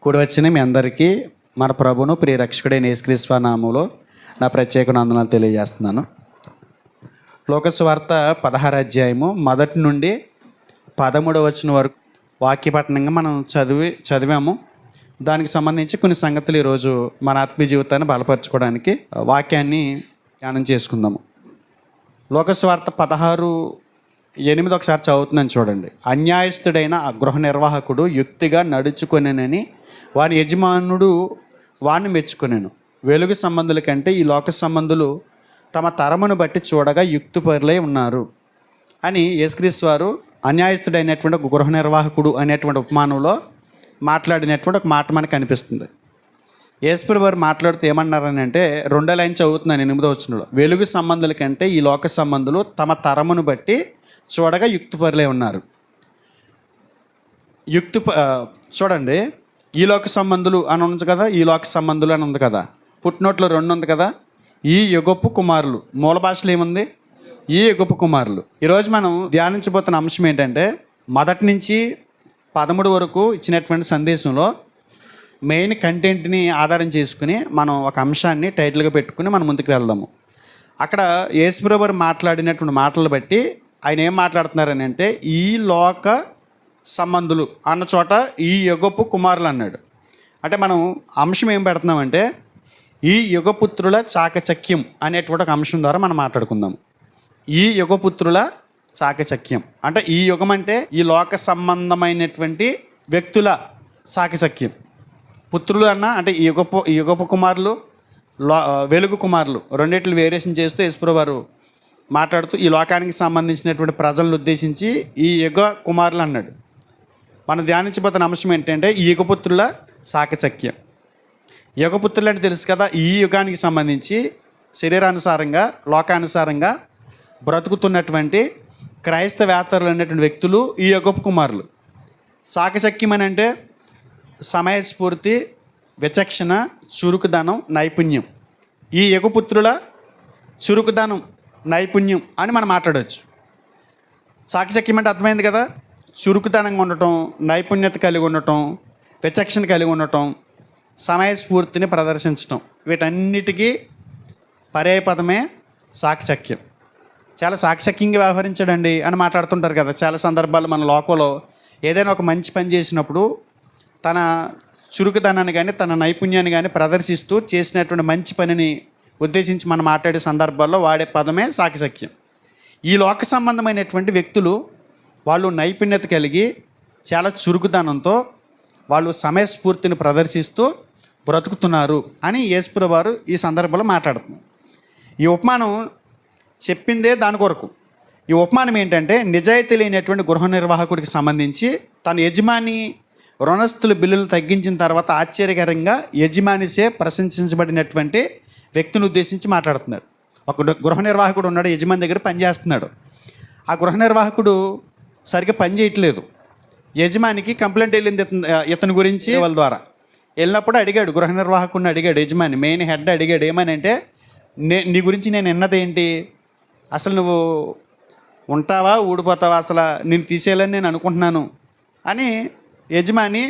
కూడి వచ్చిన మీ అందరికీ మన ప్రభును ప్రియ రక్షకుడైన యేసుక్రీస్తు నామములో నా ప్రత్యేక వందనాలు తెలియజేస్తున్నాను. లోకసువార్త 16వ అధ్యాయము 1 నుండి 13వ వచనం వరకు వాక్యపఠనంగా మనం చదివాము. దానికి సంబంధించి కొన్ని సంగతులు ఈరోజు మన ఆత్మీయ జీవితాన్ని బలపరచుకోవడానికి వాక్యాన్ని ధ్యానం చేసుకుందాము. లోకసువార్త 16:8 ఒకసారి చదువుతున్నాను చూడండి. అన్యాయస్తుడైన ఆ గృహ నిర్వాహకుడు యుక్తిగా నడుచుకొనెనని వాని యజమానుడు వాడిని మెచ్చుకొనెను. వెలుగు సంబంధుల కంటే ఈ లోక సంబంధులు తమ తరమును బట్టి చూడగా యుక్తిపరులై ఉన్నారు అని యేసుక్రీస్తు వారు అన్యాయస్తుడైనటువంటి ఒక గృహ నిర్వాహకుడు అనేటువంటి ఉపమానంలో మాట్లాడినటువంటి ఒక మాట మనకు కనిపిస్తుంది. యేసుప్రభువు వారు మాట్లాడుతూ ఏమన్నారని అంటే 2వ లైన్ చదువుతున్నాను 8వ వచనంలో. వెలుగు సంబంధుల కంటే ఈ లోక సంబంధులు తమ తరమును బట్టి చూడగా యుక్తిపరులై ఉన్నారు. చూడండి, ఈ లోక సంబంధులు అని ఉంది కదా, ఈ లోక సంబంధులు అని ఉంది కదా, పుట్టినోట్లో 2 ఉంది కదా. ఈ యుగపు కుమారులు, మూల భాషలో ఏముంది? ఈ యుగపు కుమారులు. ఈరోజు మనం ధ్యానించబోతున్న అంశం ఏంటంటే 1 నుంచి 13 వరకు ఇచ్చినటువంటి సందేశంలో మెయిన్ కంటెంట్ని ఆధారం చేసుకుని మనం ఒక అంశాన్ని టైటిల్గా పెట్టుకుని మనం ముందుకు వెళ్దాము. అక్కడ యేసుప్రభువు వారు మాట్లాడినటువంటి మాటలు బట్టి ఆయన ఏం మాట్లాడుతున్నారని అంటే ఈ లోక సంబంధులు అన్న చోట ఈ యుగపు కుమారులు అన్నాడు. అంటే మనం అంశం ఏం పెడుతున్నామంటే ఈ యుగపుత్రుల చాకచక్యం అనేటువంటి ఒక అంశం ద్వారా మనం మాట్లాడుకుందాం. ఈ యుగపుత్రుల చాకచక్యం అంటే ఈ యుగం అంటే ఈ లోక సంబంధమైనటువంటి వ్యక్తుల చాకచక్యం. పుత్రులు అంటే ఈ యుగపు కుమారులు, వెలుగు కుమారులు రెండిట్లు వేరియేషన్ చేస్తూ యేసుప్రభువు వారు మాట్లాడుతూ ఈ లోకానికి సంబంధించినటువంటి ప్రజలను ఉద్దేశించి ఈ యుగ కుమారులు అన్నాడు. మనం ధ్యానించబోతున్న అంశం ఏంటంటే ఈ యుగపుత్రుల చాకచక్యం. యుగపుత్రులు అంటే తెలుసు కదా, ఈ యుగానికి సంబంధించి శరీరానుసారంగా లోకానుసారంగా బ్రతుకుతున్నటువంటి క్రైస్తవేతరులు అనేటువంటి వ్యక్తులు ఈ యుగపు కుమారులు. చాకచక్యం అని అంటే సమయస్ఫూర్తి, విచక్షణ, చురుకుదనం, నైపుణ్యం. ఈ యుగపుత్రుల చురుకుదనం, నైపుణ్యం అని మనం మాట్లాడవచ్చు. చాకచక్యం అంటే అర్థమైంది కదా, చురుకుదనంగా ఉండటం, నైపుణ్యత కలిగి ఉండటం, విచక్షణ కలిగి ఉండటం, సమయస్ఫూర్తిని ప్రదర్శించటం, వీటన్నిటికీ పర్యాయపదమే చాకచక్యం. చాలా చాకచక్యంగా వ్యవహరించాడండి అని మాట్లాడుతుంటారు కదా. చాలా సందర్భాలు మన లోకంలో ఏదైనా ఒక మంచి పని చేసినప్పుడు తన చురుకుదనాన్ని కానీ తన నైపుణ్యాన్ని కానీ ప్రదర్శిస్తూ చేసినటువంటి మంచి పనిని ఉద్దేశించి మనం మాట్లాడే సందర్భాల్లో వాడే పదమే చాకచక్యం. ఈ లోక సంబంధమైనటువంటి వ్యక్తులు వాళ్ళు నైపుణ్యత కలిగి చాలా చురుకుదనంతో వాళ్ళు సమయస్ఫూర్తిని ప్రదర్శిస్తూ బ్రతుకుతున్నారు అని యేసుప్రభువు వారు ఈ సందర్భంలో మాట్లాడుతున్నారు. ఈ ఉపమానం చెప్పిందే దాని కొరకు. ఈ ఉపమానం ఏంటంటే నిజాయితీ లేనటువంటి గృహ నిర్వాహకుడికి సంబంధించి తన యజమాని రుణస్థుల బిల్లులు తగ్గించిన తర్వాత ఆశ్చర్యకరంగా యజమానిచే ప్రశంసించబడినటువంటి వ్యక్తిని ఉద్దేశించి మాట్లాడుతున్నాడు. ఒక గృహ నిర్వాహకుడు ఉన్నాడు, యజమాని దగ్గర పనిచేస్తున్నాడు. ఆ గృహ నిర్వాహకుడు సరిగ్గా పని చేయట్లేదు. యజమానికి కంప్లైంట్ వెళ్ళింది ఇతని గురించి వాళ్ళ ద్వారా. వెళ్ళినప్పుడు అడిగాడు, గృహ నిర్వాహకుడిని అడిగాడు యజమాని, మెయిన్ హెడ్ అడిగాడు, ఏమని అంటే నీ గురించి నేను విన్నదేంటి, అసలు నువ్వు ఉంటావా ఊడిపోతావా, అసలు నేను తీసేయాలని నేను అనుకుంటున్నాను అని యజమాని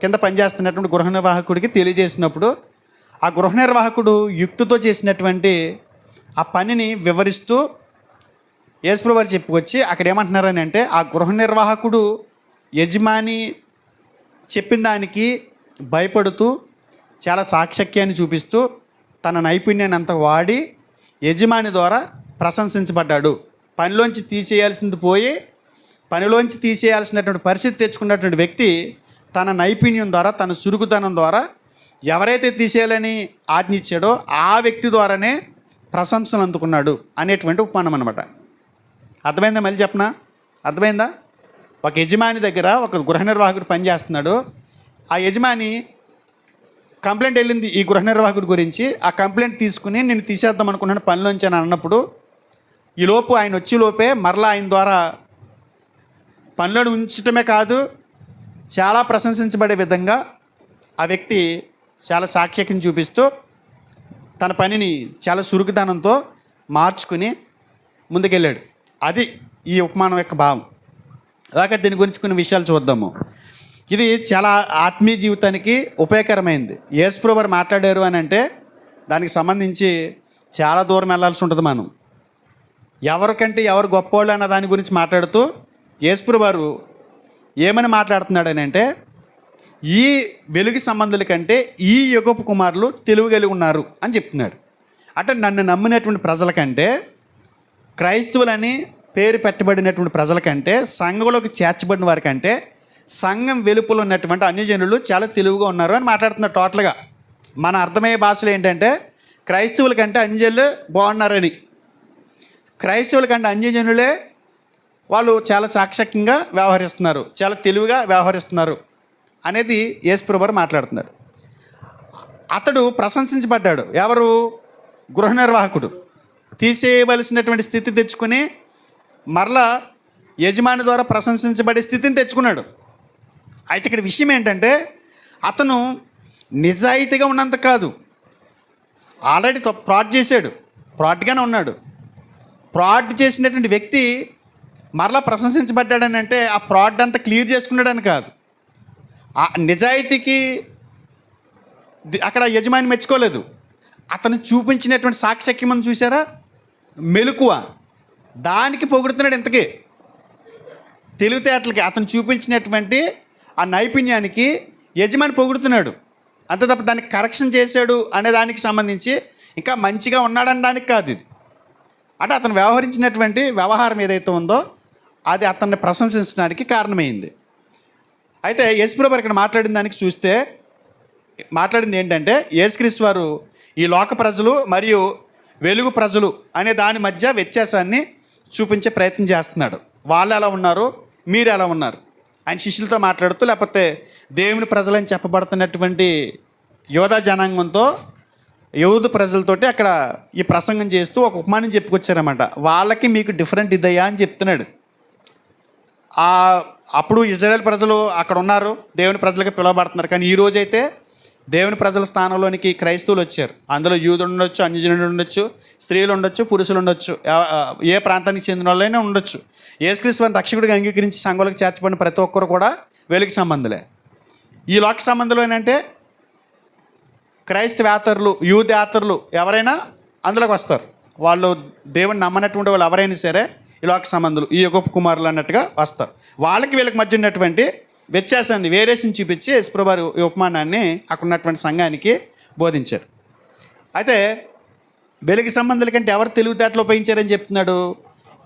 కింద పనిచేస్తున్నటువంటి గృహ నిర్వాహకుడికి తెలియజేసినప్పుడు ఆ గృహ నిర్వాహకుడు యుక్తితో చేసినటువంటి ఆ పనిని వివరిస్తూ యేసుప్రభువు వారు చెప్పుకొచ్చి అక్కడ ఏమంటున్నారని అంటే ఆ గృహ నిర్వాహకుడు యజమాని చెప్పిన దానికి భయపడుతూ చాలా చాకచక్యాన్ని చూపిస్తూ తన నైపుణ్యాన్ని అంతా వాడి యజమాని ద్వారా ప్రశంసించబడ్డాడు. పనిలోంచి తీసేయాల్సింది పోయి పనిలోంచి తీసేయాల్సినటువంటి పరిస్థితి తెచ్చుకున్నటువంటి వ్యక్తి తన నైపుణ్యం ద్వారా తన చురుకుదనం ద్వారా ఎవరైతే తీసేయాలని ఆజ్ఞించాడో ఆ వ్యక్తి ద్వారానే ప్రశంసలు అందుకున్నాడు అనేటువంటి ఉపమానం అనమాట. అర్థమైందా? మళ్ళీ చెప్పనా? అర్థమైందా? ఒక యజమాని దగ్గర ఒక గృహ నిర్వాహకుడు పనిచేస్తున్నాడు. ఆ యజమాని కంప్లైంట్ వెళ్ళింది ఈ గృహ నిర్వాహకుడి గురించి. ఆ కంప్లైంట్ తీసుకుని నేను తీసేద్దాం అనుకున్నాను పనిలోంచి అని అన్నప్పుడు ఈలోపు ఆయన వచ్చేలోపే మరలా ఆయన ద్వారా పనిలో ఉంచటమే కాదు చాలా ప్రశంసించబడే విధంగా ఆ వ్యక్తి చాలా సాక్ష్యం చూపిస్తూ తన పనిని చాలా చురుకుదనంతో మార్చుకుని ముందుకెళ్ళాడు. అది ఈ ఉపమానం యొక్క భావం. అలాగే దీని గురించి కొన్ని విషయాలు చూద్దాము. ఇది చాలా ఆత్మీయ జీవితానికి ఉపయోగకరమైంది. యేసుప్రభు వారు మాట్లాడారు అని అంటే దానికి సంబంధించి చాలా దూరం వెళ్ళాల్సి ఉంటుంది. మనం ఎవరికంటే ఎవరు గొప్పవాళ్ళు అన్న దాని గురించి మాట్లాడుతూ యేసుప్రభు వారు ఏమని మాట్లాడుతున్నాడు అని అంటే, ఈ వెలుగు సంబంధుల కంటే ఈ యుగపు కుమారులు తెలివి కలిగి ఉన్నారు అని చెప్తున్నాడు. అంటే నన్ను నమ్మినటువంటి ప్రజల కంటే, క్రైస్తవులని పేరు పెట్టబడినటువంటి ప్రజల కంటే, సంఘంలోకి చేర్చబడిన వారి కంటే, సంఘం వెలుపల ఉన్నటువంటి అన్యజనులు చాలా తెలివిగా ఉన్నారు అని మాట్లాడుతున్నారు. టోటల్గా మన అర్థమయ్యే భాషలో ఏంటంటే, క్రైస్తవుల కంటే అన్యజనులు బాగున్నారని, క్రైస్తవుల కంటే అన్యజనులే వాళ్ళు చాలా చాకచక్యంగా వ్యవహరిస్తున్నారు, చాలా తెలివిగా వ్యవహరిస్తున్నారు అనేది యేసుప్రభు వారు మాట్లాడుతున్నాడు. అతడు ప్రశంసించబడ్డాడు. ఎవరు? గృహ నిర్వాహకుడు. తీసేయవలసినటువంటి స్థితి తెచ్చుకుని మరలా యజమాని ద్వారా ప్రశంసించబడే స్థితిని తెచ్చుకున్నాడు. అయితే ఇక్కడ విషయం ఏంటంటే, అతను నిజాయితీగా ఉన్నంత కాదు, ఆల్రెడీ ఫ్రాడ్ చేశాడు, ఫ్రాడ్గానే ఉన్నాడు. ఫ్రాడ్ చేసినటువంటి వ్యక్తి మరలా ప్రశంసించబడ్డాడని అంటే ఆ ఫ్రాడ్ అంతా క్లియర్ చేసుకున్నాడని కాదు. ఆ నిజాయితీకి అక్కడ యజమాని మెచ్చుకోలేదు. అతను చూపించినటువంటి సాక్ష్యక్యం చూసారా, మెలకువ, దానికి పొగుడుతున్నాడు. ఇంతకీ తెలివితేటలకి, అతను చూపించినటువంటి ఆ నైపుణ్యానికి యజమాని పొగుడుతున్నాడు. అంతే తప్ప దానికి కరెక్షన్ చేశాడు అనే దానికి సంబంధించి ఇంకా మంచిగా ఉన్నాడని దానికి కాదు. ఇది అంటే అతను వ్యవహరించినటువంటి వ్యవహారం ఏదైతే ఉందో అది అతన్ని ప్రశంసించడానికి కారణమైంది. అయితే యేసుప్రభు ఇక్కడ మాట్లాడిన దానికి చూస్తే, మాట్లాడింది ఏంటంటే, యేసుక్రీస్తు వారు ఈ లోక ప్రజలు మరియు వెలుగు ప్రజలు అనే దాని మధ్య వ్యత్యాసాన్ని చూపించే ప్రయత్నం చేస్తున్నాడు. వాళ్ళు ఎలా ఉన్నారు, మీరు ఎలా ఉన్నారు ఆయన శిష్యులతో మాట్లాడుతూ, లేకపోతే దేవుని ప్రజలని చెప్పబడుతున్నటువంటి యోధా జనాంగంతో, యూదు ప్రజలతోటి అక్కడ ఈ ప్రసంగం చేస్తూ ఒక ఉపమానం చెప్పుకొచ్చారన్నమాట. వాళ్ళకి మీకు డిఫరెంట్ ఇదయ్యా అని చెప్తున్నాడు. అప్పుడు ఇజ్రాయేల్ ప్రజలు అక్కడ ఉన్నారు, దేవుని ప్రజలకు పిలువబడుతున్నారు. కానీ ఈ రోజైతే దేవుని ప్రజల స్థానంలోనికి క్రైస్తవులు వచ్చారు. అందులో యూదులు ఉండొచ్చు, అన్యజనులు ఉండొచ్చు, స్త్రీలు ఉండొచ్చు, పురుషులు ఉండొచ్చు, ఏ ప్రాంతానికి చెందిన వాళ్ళైనా ఉండొచ్చు. యేసుక్రీస్తు వారిని రక్షకుడిగా అంగీకరించి సంఘంలోకి చేర్చబడిన ప్రతి ఒక్కరు కూడా వెలుగు సంబంధులే. ఈ లోక సంబంధులు ఏంటంటే క్రైస్తవేతరులు, యూదేతరులు ఎవరైనా అందులోకి వస్తారు. వాళ్ళు దేవుని నమ్మనటువంటి వాళ్ళు ఎవరైనా సరే ఈ లోక సంబంధులు, ఈ యుగపు కుమారులు అన్నట్టుగా వస్తారు. వాళ్ళకి వీళ్ళకి మధ్య ఉన్నటువంటి వ్యత్యాసాన్ని, వేరియేషన్ చూపించి యేసుప్రభు వారు ఈ ఉపమానాన్ని అక్కడ ఉన్నటువంటి సంఘానికి బోధించారు. అయితే వెలుగు సంబంధుల కంటే ఎవరు తెలివితేటలు ఉపయోగించారని చెప్తున్నాడు.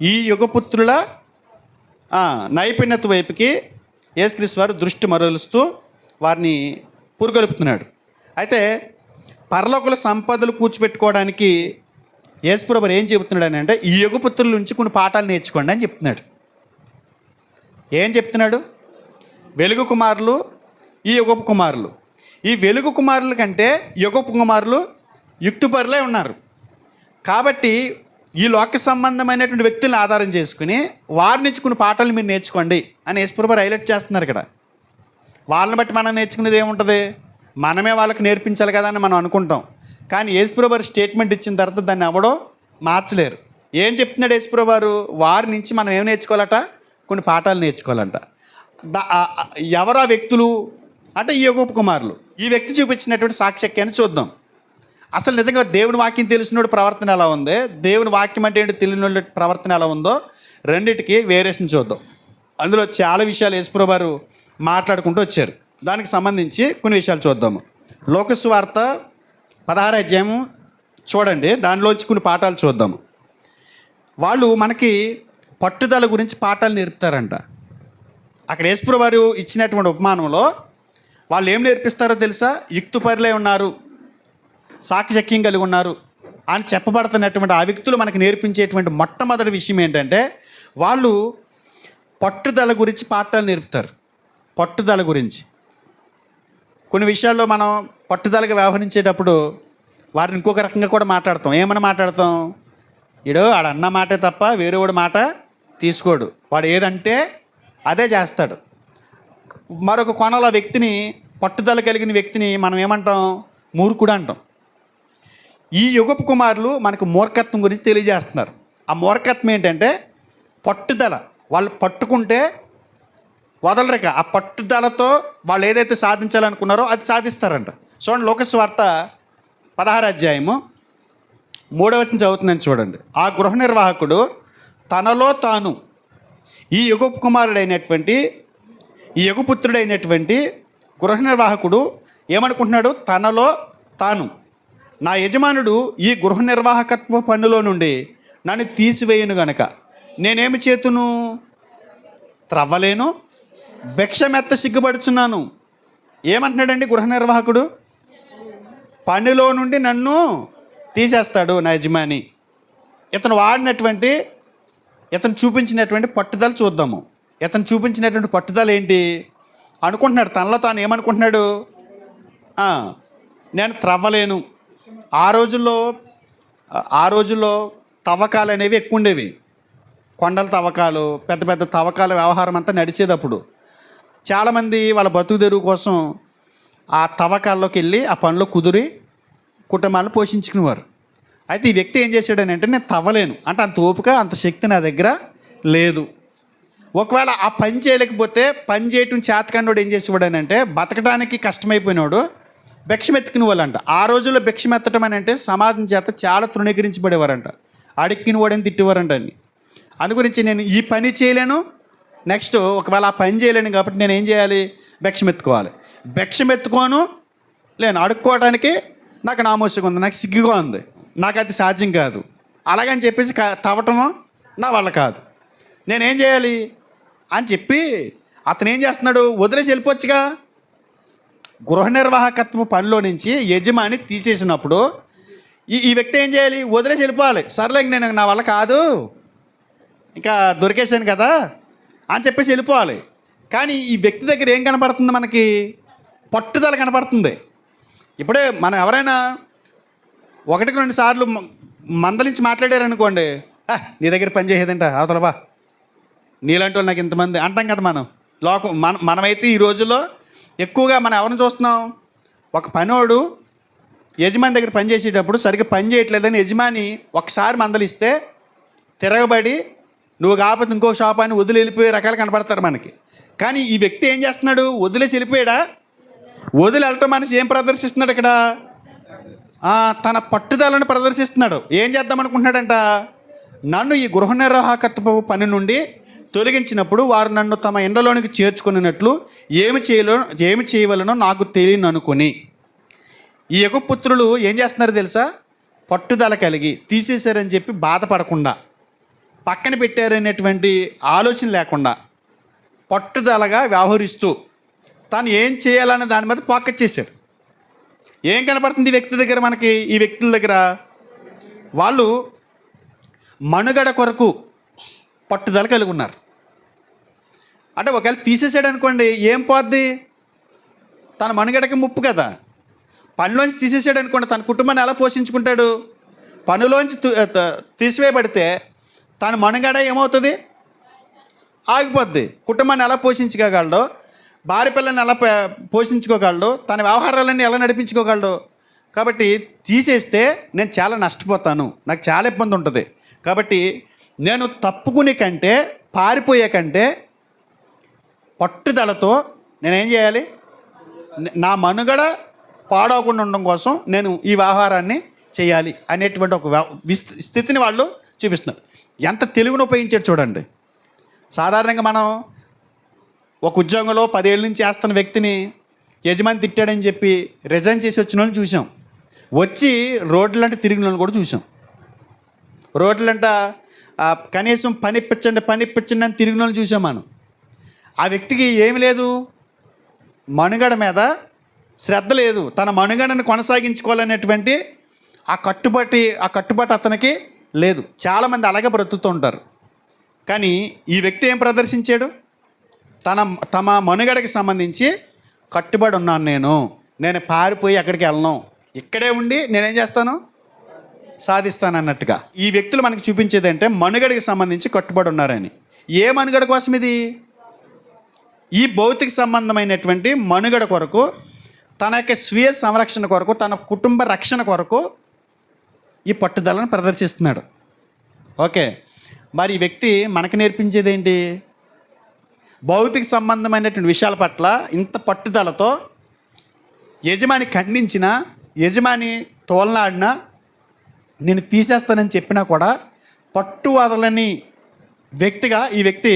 ఈ యుగపుత్రుల నైపుణ్యత వైపుకి యేసుక్రీస్తు వారు దృష్టి మరలుస్తూ వారిని పురుగొలుపుతున్నాడు. అయితే పరలోకుల సంపదలు కూర్చిపెట్టుకోవడానికి యేసుప్రభు వారు ఏం చెబుతున్నాడు అని అంటే, ఈ యుగపుత్రుల నుంచి కొన్ని పాఠాలు నేర్చుకోండి అని చెప్తున్నాడు. ఏం చెప్తున్నాడు? వెలుగు కుమారులు, ఈ యుగపు కుమారులు. ఈ వెలుగు కుమారుల కంటే యుగపు కుమారులు యుక్తిపరులై ఉన్నారు. కాబట్టి ఈ లోక సంబంధమైనటువంటి వ్యక్తులను ఆధారం చేసుకుని వారి నుంచి కొన్ని పాఠాలు మీరు నేర్చుకోండి అని యేసుప్రభు వారు హైలైట్ చేస్తున్నారు ఇక్కడ. వాళ్ళని బట్టి మనం నేర్చుకునేది ఏముంటుంది? మనమే వాళ్ళకి నేర్పించాలి కదా అని మనం అనుకుంటాం. కానీ యేసుప్రభు వారు స్టేట్మెంట్ ఇచ్చిన తర్వాత దాన్ని ఎవడో మార్చలేరు. ఏం చెప్తున్నాడు యేసుప్రభు వారు? వారి నుంచి మనం ఏం నేర్చుకోవాలట? కొన్ని పాఠాలు నేర్చుకోవాలంట. ఎవరా వ్యక్తులు అంటే ఈ యుగపు కుమారులు. ఈ వ్యక్తి చూపించినటువంటి సాక్ష్యాన్ని చూద్దాం. అసలు నిజంగా దేవుని వాక్యం తెలిసినోడు ప్రవర్తన ఎలా ఉంది, దేవుని వాక్యం అంటే ఏంటి తెలియని ప్రవర్తన ఎలా ఉందో రెండింటికి వేరియేషన్ చూద్దాం. అందులో చాలా విషయాలు యేసుప్రభు వారు మాట్లాడుకుంటూ వచ్చారు. దానికి సంబంధించి కొన్ని విషయాలు చూద్దాము. లోక సువార్త 16వ అధ్యాయము చూడండి, దానిలోంచి కొన్ని పాఠాలు చూద్దాము. వాళ్ళు మనకి పట్టుదల గురించి పాఠాలు నేర్పుతారంట. అక్కడ యేసుప్రభు వారు ఇచ్చినటువంటి ఉపమానంలో వాళ్ళు ఏం నేర్పిస్తారో తెలుసా? యుక్తిపరులై ఉన్నారు, సాక్ష్యం కలిగి ఉన్నారు అని చెప్పబడుతున్నటువంటి ఆ వ్యక్తులు మనకు నేర్పించేటువంటి మొట్టమొదటి విషయం ఏంటంటే, వాళ్ళు పట్టుదల గురించి పాఠాలు నేర్పుతారు. పట్టుదల గురించి కొన్ని విషయాల్లో మనం పట్టుదలగా వ్యవహరించేటప్పుడు వారిని ఇంకొక రకంగా కూడా మాట్లాడతాం. ఏమని మాట్లాడతాం? ఆడన్న మాటే తప్ప వేరే వాడి మాట తీసుకోడు, వాడు ఏదంటే అదే చేస్తాడు. మరొక కోణంలో వ్యక్తిని, పట్టుదల కలిగిన వ్యక్తిని మనం ఏమంటాం? మూర్ఖుడు అంటాం. ఈ యుగపు కుమారులు మనకు మూర్ఖత్వం గురించి తెలియజేస్తున్నారు. ఆ మూర్ఖత్వం ఏంటంటే పట్టుదల. వాళ్ళు పట్టుకుంటే వదలరిక. ఆ పట్టుదలతో వాళ్ళు ఏదైతే సాధించాలనుకున్నారో అది సాధిస్తారంట. చూడండి, లోకసువార్త 16వ అధ్యాయము 3వ వచనం చదువుతుందని చూడండి. ఆ గృహ నిర్వాహకుడు తనలో తాను ఈ యుగపు కుమారుడైనటువంటి ఈ యుగపుత్రుడైనటువంటి గృహ నిర్వాహకుడు ఏమనుకుంటున్నాడు? తనలో తాను, నా యజమానుడు ఈ గృహ నిర్వాహకత్వ పనులో నుండి నన్ను తీసివేయను గనక నేనేమి చేతును? త్రవ్వలేను, భిక్షమెత్త సిగ్గుపడుచున్నాను. ఏమంటున్నాడండి గృహ నిర్వాహకుడు? పనిలో నుండి నన్ను తీసేస్తాడు నా యజమాని. ఇతను చూపించినటువంటి పట్టుదల చూద్దాము. ఇతను చూపించినటువంటి పట్టుదల ఏంటి అనుకుంటున్నాడు? తనలో తాను ఏమనుకుంటున్నాడు? నేను త్రవ్వలేను. ఆ రోజుల్లో తవ్వకాలు అనేవి ఎక్కువ ఉండేవి. కొండల తవ్వకాలు, పెద్ద పెద్ద తవ్వకాల వ్యవహారం అంతా నడిచేటప్పుడు చాలామంది వాళ్ళ బతుకు తెరువు కోసం ఆ తవ్వకాల్లోకి వెళ్ళి ఆ పనిలో కుదిరి కుటుంబాలను పోషించుకునేవారు. అయితే ఈ వ్యక్తి ఏం చేశాడని అంటే, నేను తవ్వలేను అంటే అంత ఓపిక, అంత శక్తి నా దగ్గర లేదు. ఒకవేళ ఆ పని చేయలేకపోతే, పని చేయటం చేతకన్నోడు ఏం చేసేవాడని అంటే, బతకడానికి కష్టమైపోయినాడు భిక్షమెత్తుకునే వాళ్ళంట. ఆ రోజుల్లో భిక్షమెత్తడం అని అంటే సమాజం చేత చాలా తృణీకరించబడేవారంట. అడిక్కిన వాడని తిట్టేవారంట అండి. అందుగురించి నేను ఈ పని చేయలేను, నెక్స్ట్ ఒకవేళ ఆ పని చేయలేను కాబట్టి నేను ఏం చేయాలి? భిక్షమెత్తుకోవాలి. భిక్షమెత్తుకోను లేను, అడుక్కోవడానికి నాకు నామోషంగా ఉంది, నాకు సిగ్గుగా ఉంది, నాకు అది సాధ్యం కాదు. అలాగని చెప్పేసి తవ్వటము నా వల్ల కాదు, నేనేం చేయాలి అని చెప్పి అతను ఏం చేస్తున్నాడు? వదిలేసి వెళ్ళిపోవచ్చుగా. గృహ నిర్వాహకత్వ పనిలో నుంచి యజమాని తీసేసినప్పుడు ఈ వ్యక్తి ఏం చేయాలి? వదిలేసి వెళ్ళిపోవాలి. సర్లే నేను నా వల్ల కాదు, ఇంకా దొరికేసాను కదా అని చెప్పేసి వెళ్ళిపోవాలి. కానీ ఈ వ్యక్తి దగ్గర ఏం కనపడుతుంది? మనకి పట్టుదల కనపడుతుంది. ఇప్పుడే మనం ఎవరైనా 1-2 సార్లు మందలించి మాట్లాడారనుకోండి, నీ దగ్గర పని చేసేదంట అవతలవా, నీలాంటి వాళ్ళు నాకు ఇంతమంది అంటాం కదా మనం. మనమైతే ఈ రోజుల్లో ఎక్కువగా మనం ఎవరిని చూస్తున్నాం? ఒక పనోడు యజమాని దగ్గర పని చేసేటప్పుడు సరిగ్గా పని చేయట్లేదని యజమాని ఒకసారి మందలిస్తే తిరగబడి నువ్వు కాకపోతే ఇంకో షాప్ అని వదిలి వెళ్ళిపోయే రకాలు కనపడతారు మనకి. కానీ ఈ వ్యక్తి ఏం చేస్తున్నాడు? వదిలేసి వెళ్ళిపోయాడా? వదిలి వెళ్ళటం మనిషి ఏం ప్రదర్శిస్తున్నాడు ఇక్కడ? తన పట్టుదలను ప్రదర్శిస్తున్నాడు. ఏం చేద్దాం అనుకుంటున్నాడంట? నన్ను ఈ గృహ నిర్వాహకత్వ పని నుండి తొలగించినప్పుడు వారు నన్ను తమ ఇండ్లలోనికి చేర్చుకున్నట్లు ఏమి చేయవలనో నాకు తెలియను అనుకుని ఈ యుగపుత్రులు ఏం చేస్తున్నారు తెలుసా? పట్టుదల కలిగి తీసేశారని చెప్పి బాధపడకుండా, పక్కన పెట్టారనేటువంటి ఆలోచన లేకుండా పట్టుదలగా వ్యవహరిస్తూ తాను ఏం చేయాలనే దాని మీద ఫోకస్ చేశాడు. ఏం కనపడుతుంది ఈ వ్యక్తి దగ్గర? మనకి ఈ వ్యక్తుల దగ్గర వాళ్ళు మనుగడ కొరకు పట్టుదల కలిగి ఉన్నారు. అంటే ఒకవేళ తీసేసాడు అనుకోండి, ఏం పోద్ది? తన మనుగడకి ముప్పు కదా. పనిలోంచి తీసేసాడు అనుకోండి, తన కుటుంబాన్ని ఎలా పోషించుకుంటాడు? పనిలోంచి తీసివేయబడితే తన మనుగడ ఏమవుతుంది? ఆగిపోద్ది. కుటుంబాన్ని ఎలా పోషించుకోగలడో, భార్య పిల్లల్ని ఎలా పోషించుకోగలడు, తన వ్యవహారాలన్నీ ఎలా నడిపించుకోగలడు. కాబట్టి తీసేస్తే నేను చాలా నష్టపోతాను, నాకు చాలా ఇబ్బంది ఉంటుంది. కాబట్టి నేను తప్పుకునే కంటే, పారిపోయే కంటే పట్టుదలతో నేనేం చేయాలి? నా మనుగడ పాడవకుండా ఉండడం కోసం నేను ఈ వ్యవహారాన్ని చేయాలి అనేటువంటి ఒక స్థితిని వాళ్ళు చూపిస్తున్నారు. ఎంత తెలుగును ఉపయోగించాడు చూడండి. సాధారణంగా మనం ఒక ఉద్యోగంలో 10 ఏళ్ళ నుంచి చేస్తున్న వ్యక్తిని యజమాని తిట్టాడని చెప్పి రిజైన్ చేసి వచ్చిన వాళ్ళని చూసాం. వచ్చి రోడ్లంటే తిరిగిన వాళ్ళని కూడా చూసాం. రోడ్లంట కనీసం పని ఇప్పించండి అని తిరిగిన వాళ్ళని చూసాం మనం. ఆ వ్యక్తికి ఏమి లేదు, మనుగడ మీద శ్రద్ధ లేదు, తన మనుగడను కొనసాగించుకోవాలనేటువంటి ఆ కట్టుబాటు అతనికి లేదు. చాలామంది అలాగే బ్రతుకుతూ ఉంటారు. కానీ ఈ వ్యక్తి ఏం ప్రదర్శించాడు? తమ మనుగడకి సంబంధించి కట్టుబడి ఉన్నాను, నేను పారిపోయి ఎక్కడికి వెళ్ళను, ఇక్కడే ఉండి నేనేం చేస్తాను? సాధిస్తాను అన్నట్టుగా ఈ వ్యక్తులు మనకి చూపించేది అంటే మనుగడకి సంబంధించి కట్టుబడి ఉన్నారని. ఏ మనుగడ కోసం ఇది? ఈ భౌతిక సంబంధమైనటువంటి మనుగడ కొరకు, తన యొక్క స్వీయ సంరక్షణ కొరకు, తన కుటుంబ రక్షణ కొరకు ఈ పట్టుదలను ప్రదర్శిస్తున్నాడు. ఓకే, మరి ఈ వ్యక్తి మనకు నేర్పించేది ఏంటి? భౌతిక సంబంధమైనటువంటి విషయాల పట్ల ఇంత పట్టుదలతో యజమాని ఖండించిన, యజమాని తోలనాడినా, నేను తీసేస్తానని చెప్పినా కూడా పట్టు వదలని వ్యక్తిగా ఈ వ్యక్తి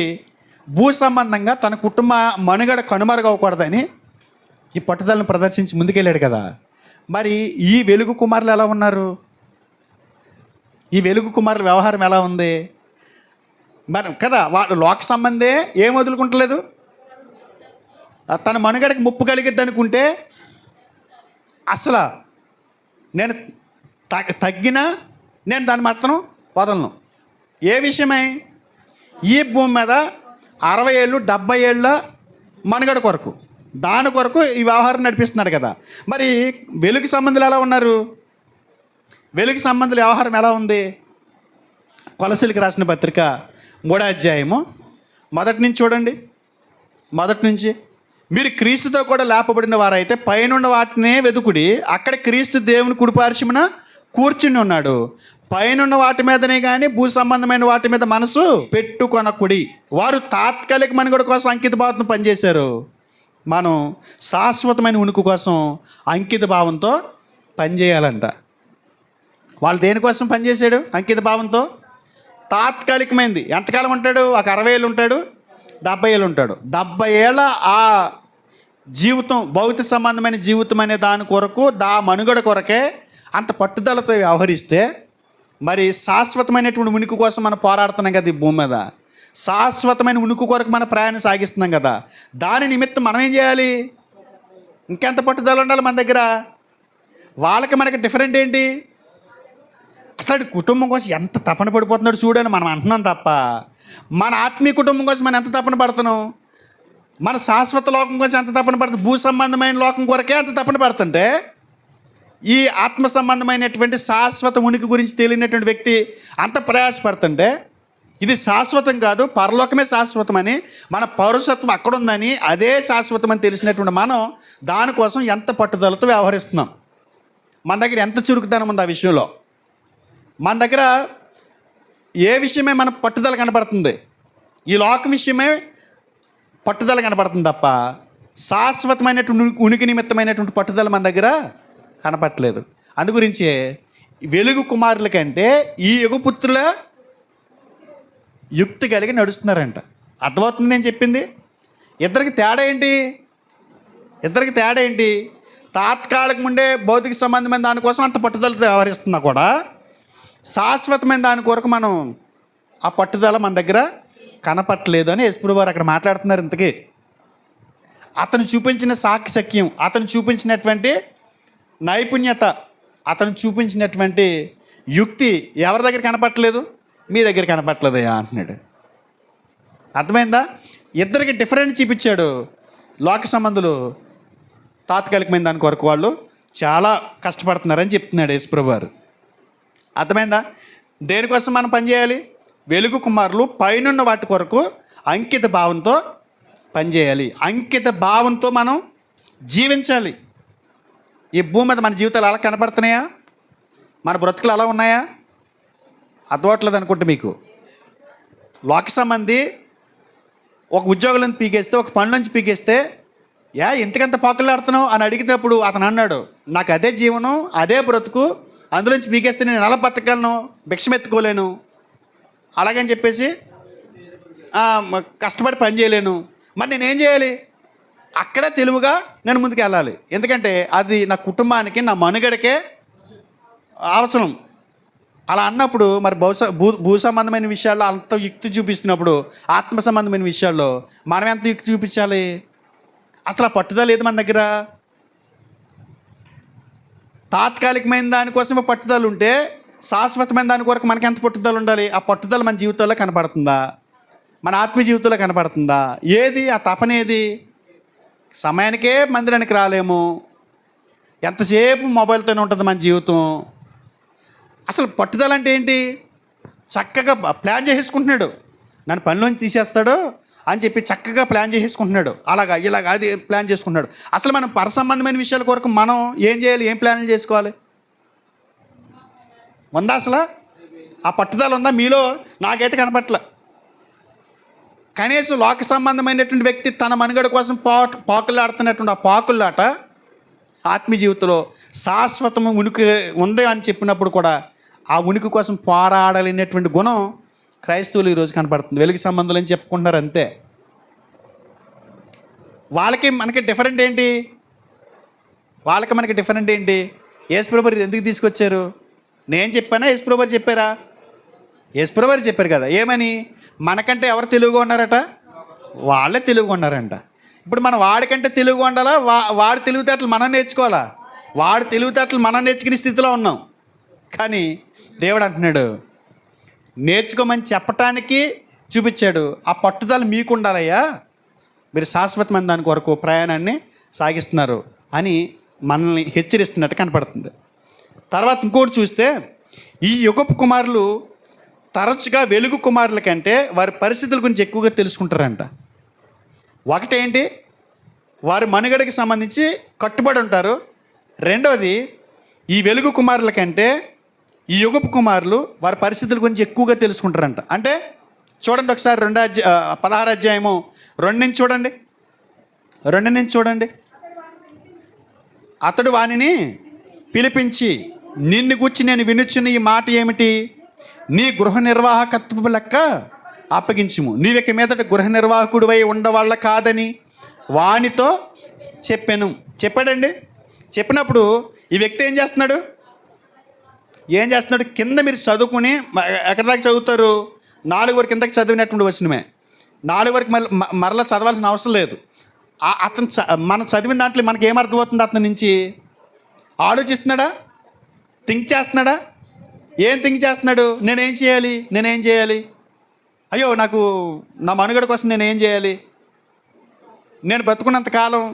భూ సంబంధంగా తన కుటుంబ మనుగడ కనుమరుగవకూడదని ఈ పట్టుదలను ప్రదర్శించి ముందుకెళ్ళాడు కదా. మరి ఈ వెలుగు కుమారులు ఎలా ఉన్నారు? ఈ వెలుగు కుమారుల వ్యవహారం ఎలా ఉంది? మరి కదా వాళ్ళు లోక సంబంధే ఏం వదులుకుంటలేదు. తన మనుగడకి ముప్పు కలిగిద్ది అనుకుంటే అసలు నేను తగ్గినా నేను దాన్ని మాత్రం వదలను. ఏ విషయమై? ఈ భూమి మీద 60 ఏళ్ళు 70 ఏళ్ళ మనుగడ కొరకు, దాని కొరకు ఈ వ్యవహారం నడిపిస్తున్నాడు కదా. మరి వెలుగు సంబంధులు ఎలా ఉన్నారు? వెలుగు సంబంధుల వ్యవహారం ఎలా ఉంది? కొలసీలకు రాసిన పత్రిక 3వ అధ్యాయము 1 నుంచి చూడండి. 1 నుంచి, మీరు క్రీస్తుతో కూడా లేపబడిన వారైతే పైనున్న వాటినే వెతుకుడి, అక్కడ క్రీస్తు దేవుని కుడిపార్శ్వమున కూర్చుని ఉన్నాడు. పైనున్న వాటి మీదనే కానీ భూ సంబంధమైన వాటి మీద మనసు పెట్టుకొనకుడి. వారు తాత్కాలిక మనుగడ కోసం అంకిత భావంతో పనిచేశారు. మనం శాశ్వతమైన ఉనికి కోసం అంకిత భావంతో పనిచేయాలంట. వాళ్ళు దేనికోసం పనిచేశాడు? అంకిత భావంతో. తాత్కాలికమైంది. ఎంతకాలం ఉంటాడు? ఒక 60 ఏళ్ళు ఉంటాడు, 70 ఏళ్ళు ఉంటాడు. 70 ఏళ్ళ ఆ జీవితం, భౌతిక సంబంధమైన జీవితం అనే దాని కొరకు, మనుగడ కొరకే అంత పట్టుదలతో వ్యవహరిస్తే, మరి శాశ్వతమైనటువంటి ఉనికి కోసం మనం పోరాడుతున్నాం కదా ఈ భూమి మీద. శాశ్వతమైన ఉనికి కొరకు మన ప్రయాణం సాగిస్తున్నాం కదా. దాని నిమిత్తం మనం ఏం చేయాలి? ఇంకెంత పట్టుదల ఉండాలి మన దగ్గర? వాళ్ళకి మనకి డిఫరెంట్ ఏంటి? అసలు కుటుంబం కోసం ఎంత తపన పడిపోతున్నాడు చూడని మనం అంటున్నాం తప్ప, మన ఆత్మీయ కుటుంబం కోసం మనం ఎంత తపన పడుతున్నాం? మన శాశ్వత లోకం కోసం ఎంత తపన పడుతుంది? భూ సంబంధమైన లోకం కొరకే అంత తపన పడుతుంటే, ఈ ఆత్మ సంబంధమైనటువంటి శాశ్వత ఉనికి గురించి తెలియనటువంటి వ్యక్తి అంత ప్రయాసపడుతుంటే, ఇది శాశ్వతం కాదు, పరలోకమే శాశ్వతమని, మన పౌరసత్వం అక్కడ ఉందని, అదే శాశ్వతమని తెలిసినటువంటి మనం దానికోసం ఎంత పట్టుదలతో వ్యవహరిస్తున్నాం? మన దగ్గర ఎంత చురుకుదనం ఉంది ఆ విషయంలో? మన దగ్గర ఏ విషయమే మన పట్టుదల కనపడుతుంది? ఈ లోక విషయమే పట్టుదల కనపడుతుంది తప్ప శాశ్వతమైనటువంటి ఉనికి నిమిత్తమైనటువంటి పట్టుదల మన దగ్గర కనపడలేదు. అందుగురించే వెలుగు కుమారుల కంటే ఈ యుగపుత్రుల యుక్తి కలిగి నడుస్తున్నారంట. అర్థమవుతుంది నేను చెప్పింది? ఇద్దరికి తేడా ఏంటి? తాత్కాలికం ఉండే భౌతిక సంబంధమైన దానికోసం అంత పట్టుదలతో వ్యవహరిస్తున్నా కూడా, శాశ్వతమైన దాని కొరకు మనం ఆ పట్టుదల మన దగ్గర కనపట్టలేదు అని యేసుప్రభువు వారు అక్కడ మాట్లాడుతున్నారు. ఇంతకీ అతను చూపించిన సాక్షక్యం, అతను చూపించినటువంటి నైపుణ్యత, అతను చూపించినటువంటి యుక్తి ఎవరి దగ్గర కనపట్టలేదు? మీ దగ్గర కనపట్టలేదయ్యా అంటున్నాడు. అర్థమైందా? ఇద్దరికి డిఫరెంట్ చూపించాడు. లోక సంబంధులు తాత్కాలికమైన దాని కొరకు వాళ్ళు చాలా కష్టపడుతున్నారని చెప్తున్నాడు యేసుప్రభువు వారు. అర్థమైందా? దేనికోసం మనం పనిచేయాలి? వెలుగు కుమారులు పైనున్న వాటి కొరకు అంకిత భావంతో పనిచేయాలి. అంకిత భావంతో మనం జీవించాలి. ఈ భూమి మీద మన జీవితాలు అలా కనపడుతున్నాయా? మన బ్రతుకులు అలా ఉన్నాయా? అర్థమవట్లేదు అనుకుంటే మీకు. లోక సంబంధి ఒక ఉద్యోగులను పీకేస్తే, ఒక పని నుంచి పీకేస్తే, ఎంతకంత పాకులాడుతున్నావు అని అడిగినప్పుడు అతను అన్నాడు, నాకు అదే జీవనం, అదే బ్రతుకు, అందులోంచి పీకేస్తే నేను ఎలా బతకగలను? భిక్షమెత్తుకోలేను, అలాగని చెప్పేసి కష్టపడి పని చేయలేను. మరి నేనేం చేయాలి? అక్కడే తెలివిగా నేను ముందుకు వెళ్ళాలి. ఎందుకంటే అది నా కుటుంబానికి, నా మనుగడకే అవసరం. అలా అన్నప్పుడు మరి భూ సంబంధమైన విషయాల్లో అంత యుక్తి చూపిస్తున్నప్పుడు, ఆత్మ సంబంధమైన విషయాల్లో మనం ఎంత యుక్తి చూపించాలి? అసలు ఆ పట్టుదల లేదు మన దగ్గర. తాత్కాలికమైన దానికోసమే పట్టుదల ఉంటే, శాశ్వతమైన దాని కొరకు మనకి ఎంత పట్టుదల ఉండాలి? ఆ పట్టుదల మన జీవితంలో కనపడుతుందా? మన ఆత్మీయ జీవితంలో కనపడుతుందా? ఏది ఆ తపన? ఏది? సమయానికే మందిరానికి రాలేము, ఎంతసేపు మొబైల్తోనే ఉంటుంది మన జీవితం. అసలు పట్టుదల అంటే ఏంటి? చక్కగా ప్లాన్ చేసేసుకుంటున్నాడు, నన్ను పనిలోంచి తీసేస్తాడు అని చెప్పి చక్కగా ప్లాన్ చేసేసుకుంటున్నాడు. ఇలాగా అది ప్లాన్ చేసుకుంటున్నాడు. అసలు మనం పరసంబంధమైన విషయాల కొరకు మనం ఏం చేయాలి? ఏం ప్లాన్లు చేసుకోవాలి? ఉందా అసలు? ఆ పట్టుదల ఉందా మీలో? నాకైతే కనపట్ల. కనీసం లోక సంబంధమైనటువంటి వ్యక్తి తన మనుగడ కోసం పాకులాడుతున్నటువంటి ఆ పాకులాట ఆత్మీయ జీవితంలో శాశ్వతము ఉనికి ఉంది అని చెప్పినప్పుడు కూడా ఆ ఉనికి కోసం పోరాడలేనటువంటి గుణం క్రైస్తవులు ఈరోజు కనపడుతుంది. వెలుగు సంబంధాలు అని చెప్పుకుంటున్నారు అంతే. వాళ్ళకి మనకి డిఫరెంట్ ఏంటి? మనకి డిఫరెంట్ ఏంటి? యేసుప్రభువు ఇది ఎందుకు తీసుకొచ్చారు? నేను చెప్పానా, యేసుప్రభువు చెప్పారా? యేసుప్రభువు చెప్పారు కదా. ఏమని? మనకంటే ఎవరు తెలుగుగా ఉన్నారట? వాళ్ళే తెలుగుగా ఉన్నారంట. ఇప్పుడు మనం వాడికంటే తెలుగుగా ఉండాలా? వాడి తెలివితేటలు మనం నేర్చుకోవాలా? వాడి తెలివితేటలు మనం నేర్చుకునే స్థితిలో ఉన్నాం. కానీ దేవుడు అంటున్నాడు, నేర్చుకోమని చెప్పటానికి చూపించాడు. ఆ పట్టుదల మీకు ఉండాలయ్యా, మీరు శాశ్వతమైన దాని కొరకు ప్రయాణాన్ని సాగిస్తున్నారు అని మనల్ని హెచ్చరిస్తున్నట్టు కనపడుతుంది. తర్వాత ఇంకోటి చూస్తే, ఈ యుగపు కుమారులు తరచుగా వెలుగు కుమారుల కంటే వారి పరిస్థితుల గురించి ఎక్కువగా తెలుసుకుంటారంట. ఒకటేంటి, వారి మనుగడకి సంబంధించి కట్టుబడి ఉంటారు. రెండోది, ఈ వెలుగు కుమారుల కంటే ఈ యుగపు కుమారులు వారి పరిస్థితుల గురించి ఎక్కువగా తెలుసుకుంటారంట. అంటే చూడండి ఒకసారి 16 అధ్యాయము 2 నుంచి చూడండి. 2 నుంచి చూడండి. అతడు వానిని పిలిపించి, నిన్ను గూర్చి నేను వినుచున్న ఈ మాట ఏమిటి? నీ గృహ నిర్వాహకత్వపు లెక్క అప్పగించుము. నీవిక మీదట గృహ నిర్వాహకుడివై ఉండవాళ్ళ కాదని వానితో చెప్పాడండి. చెప్పినప్పుడు ఈ వ్యక్తి ఏం చేస్తున్నాడు? కింద మీరు చదువుకుని ఎక్కడి దాకా చదువుతారు? 4 వరకు కిందకి చదివినటువంటి వచ్చినమే. 4 వరకు మరలా చదవాల్సిన అవసరం లేదు. అతను మనం చదివిన దాంట్లో మనకి ఏమర్థమవుతుంది? అతని నుంచి ఆలోచిస్తున్నాడా? థింక్ చేస్తున్నాడా? ఏం థింక్ చేస్తున్నాడు? నేనేం చేయాలి? అయ్యో, నాకు నా మనుగడ కోసం నేనేం చేయాలి? నేను బ్రతుకున్నంతకాలం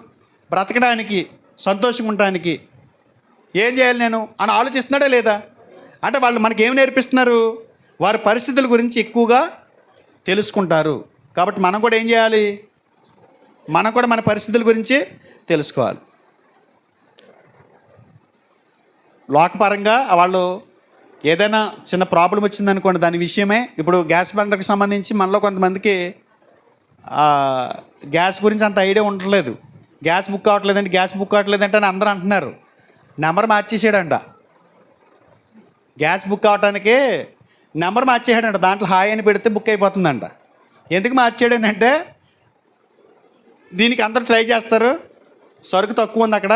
బ్రతకడానికి, సంతోషంగా ఉండడానికి ఏం చేయాలి నేను అని ఆలోచిస్తున్నాడా లేదా? అంటే వాళ్ళు మనకి ఏం నేర్పిస్తున్నారు? వారి పరిస్థితుల గురించి ఎక్కువగా తెలుసుకుంటారు. కాబట్టి మనం కూడా ఏం చేయాలి? మనం కూడా మన పరిస్థితుల గురించి తెలుసుకోవాలి. లోకపరంగా వాళ్ళు ఏదైనా చిన్న ప్రాబ్లం వచ్చిందనుకోండి, దాని విషయమే. ఇప్పుడు గ్యాస్ బండకు సంబంధించి మనలో కొంతమందికి గ్యాస్ గురించి అంత ఐడియా ఉండట్లేదు. గ్యాస్ బుక్ అవ్వట్లేదంటే అని అందరూ అంటున్నారు. నెంబర్ మార్చేసాడంట. గ్యాస్ బుక్ అవ్వటానికి నెంబర్ మార్చేసాడంట. దాంట్లో హాయ్ అని పెడితే బుక్ అయిపోతుందంట. ఎందుకు మార్చాడనంటే, దీనికి అందరూ ట్రై చేస్తారు. సరుకు తక్కువ ఉంది అక్కడ,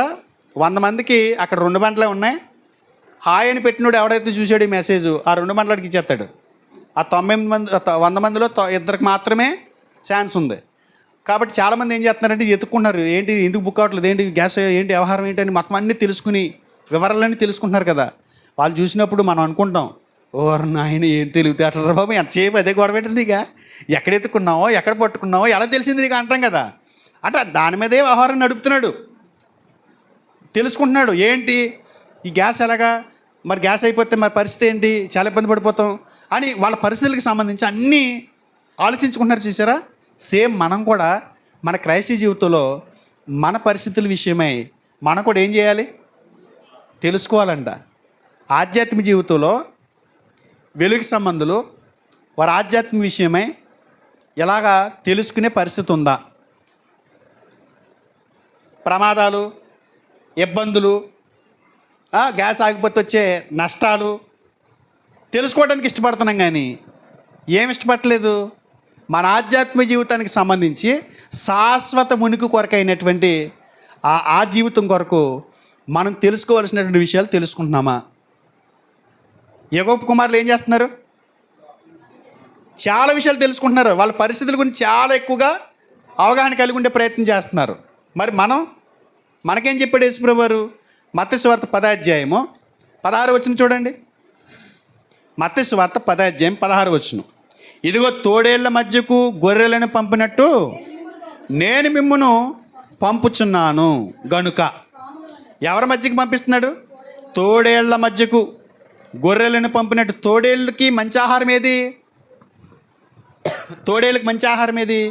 100 మందికి అక్కడ 2 బండ్లే ఉన్నాయి. హాయ్ అని పెట్టినోడు ఎవడైతే చూసాడు ఈ మెసేజ్, ఆ 2 బండ్లకి ఇచ్చేస్తాడు. ఆ 100 మందిలో 2 మాత్రమే ఛాన్స్ ఉంది. కాబట్టి చాలామంది ఏం చేస్తున్నారంటే ఎత్తుకుంటున్నారు. ఏంటి ఎందుకు బుక్ అవ్వట్లేదు, ఏంటి గ్యాస్, ఏంటి వ్యవహారం ఏంటి అని మొత్తం అన్నీ తెలుసుకుని వివరాలన్నీ తెలుసుకుంటున్నారు కదా. వాళ్ళు చూసినప్పుడు మనం అనుకుంటాం, ఓర్ నాయన ఏం తెలివితేటరా బాబు, ఎంతసేపు అదే గొడవ పెట్టండి. ఇక ఎక్కడ ఎత్తుకున్నావో, ఎక్కడ పట్టుకున్నావో ఎలా తెలిసింది నీకు అంటాం కదా. అంటే దాని మీదే వ్యవహారం నడుపుతున్నాడు, తెలుసుకుంటున్నాడు. ఏంటి ఈ గ్యాస్ ఎలాగా, మరి గ్యాస్ అయిపోతే మరి పరిస్థితి ఏంటి, చాలా ఇబ్బంది పడిపోతాం అని వాళ్ళ పరిస్థితులకు సంబంధించి అన్నీ ఆలోచించుకుంటున్నారు. చూసారా? సేమ్ మనం కూడా మన క్రైస్తవ జీవితంలో మన పరిస్థితుల విషయమై మనం కూడా ఏం చేయాలి? తెలుసుకోవాలంట. ఆధ్యాత్మిక జీవితంలో వెలుగు సంబంధులు వారి ఆధ్యాత్మిక విషయమై ఎలాగా తెలుసుకునే పరిస్థితి ఉందా? ప్రమాదాలు, ఇబ్బందులు, గ్యాస్ ఆగిపోతే వచ్చే నష్టాలు తెలుసుకోవడానికి ఇష్టపడుతున్నాం, కానీ ఏమి ఇష్టపడలేదు? మన ఆధ్యాత్మిక జీవితానికి సంబంధించి శాశ్వత మునికి కొరకైనటువంటి ఆ జీవితం కొరకు మనం తెలుసుకోవాల్సినటువంటి విషయాలు తెలుసుకుంటున్నామా? యుగపు కుమారులు ఏం చేస్తున్నారు? చాలా విషయాలు తెలుసుకుంటున్నారు. వాళ్ళ పరిస్థితుల గురించి చాలా ఎక్కువగా అవగాహన కలిగి ఉండే ప్రయత్నం చేస్తున్నారు. మరి మనకేం చెప్పాడు యేసుప్రభువు వారు? మత్తయి సువార్త 10వ అధ్యాయము 16వ వచనం చూడండి. మత్తయి సువార్త 10వ అధ్యాయం 16వ వచనం. ఇదిగో తోడేళ్ల మధ్యకు గొర్రెలను పంపినట్టు నేను మిమ్మును పంపుచున్నాను గనుక. ఎవరి మధ్యకు పంపిస్తున్నాడు? తోడేళ్ల మధ్యకు గొర్రెలను పంపినట్టు. తోడేళ్ళకి మంచి ఆహారం ఏది? తోడేళ్ళకి మంచి ఆహారం ఏది?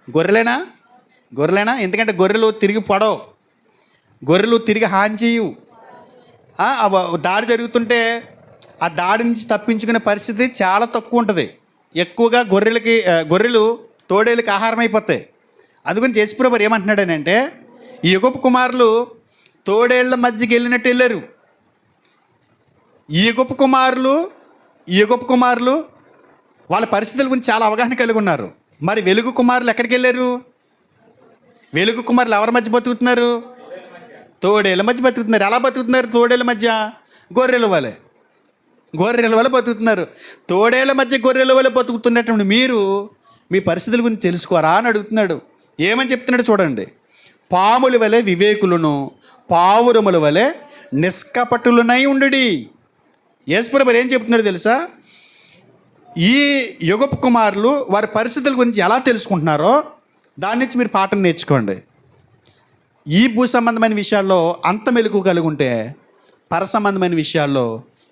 గొర్రెలేనా? ఎందుకంటే గొర్రెలు తిరిగి పొడవు, గొర్రెలు తిరిగి హాని చేయవు. దాడి జరుగుతుంటే ఆ దాడి నుంచి తప్పించుకునే పరిస్థితి చాలా తక్కువ ఉంటుంది. ఎక్కువగా గొర్రెలు తోడేళ్ళకి ఆహారం అయిపోతాయి. అందుకని యేసుప్రభువు ఏమంటున్నాడనంటే, ఈ యుగపు కుమారులు తోడేళ్ల మధ్యకి వెళ్ళినట్టు వెళ్ళారు. ఈ యుగపు కుమారులు వాళ్ళ పరిస్థితుల గురించి చాలా అవగాహన కలిగి ఉన్నారు. మరి వెలుగు కుమారులు ఎక్కడికి వెళ్ళారు? వెలుగు కుమారులు ఎవరి మధ్య బతుకుతున్నారు? తోడేళ్ళ మధ్య బతుకుతున్నారు. ఎలా బతుకుతున్నారు? తోడేళ్ళ మధ్య గొర్రెల వలె బతుకుతున్నారు. తోడేళ్ళ మధ్య గొర్రెల వలె బతుకుతున్నటువంటి మీరు మీ పరిస్థితుల గురించి తెలుసుకోరా అని అడుగుతున్నాడు. ఏమని చెప్తున్నాడు చూడండి. పాముల వలె వివేకులను, పావురముల వలె నిష్కపటులనై ఉండుడి. యేసుప్రభువు ఏం చెప్తున్నాడు తెలుసా? ఈ యుగపు కుమారులు వారి పరిస్థితుల గురించి ఎలా తెలుసుకుంటున్నారో దాని నుంచి మీరు పాఠం నేర్చుకోండి. ఈ భూ సంబంధమైన విషయాల్లో అంత మెలకువ కలిగి ఉంటే పర సంబంధమైన విషయాల్లో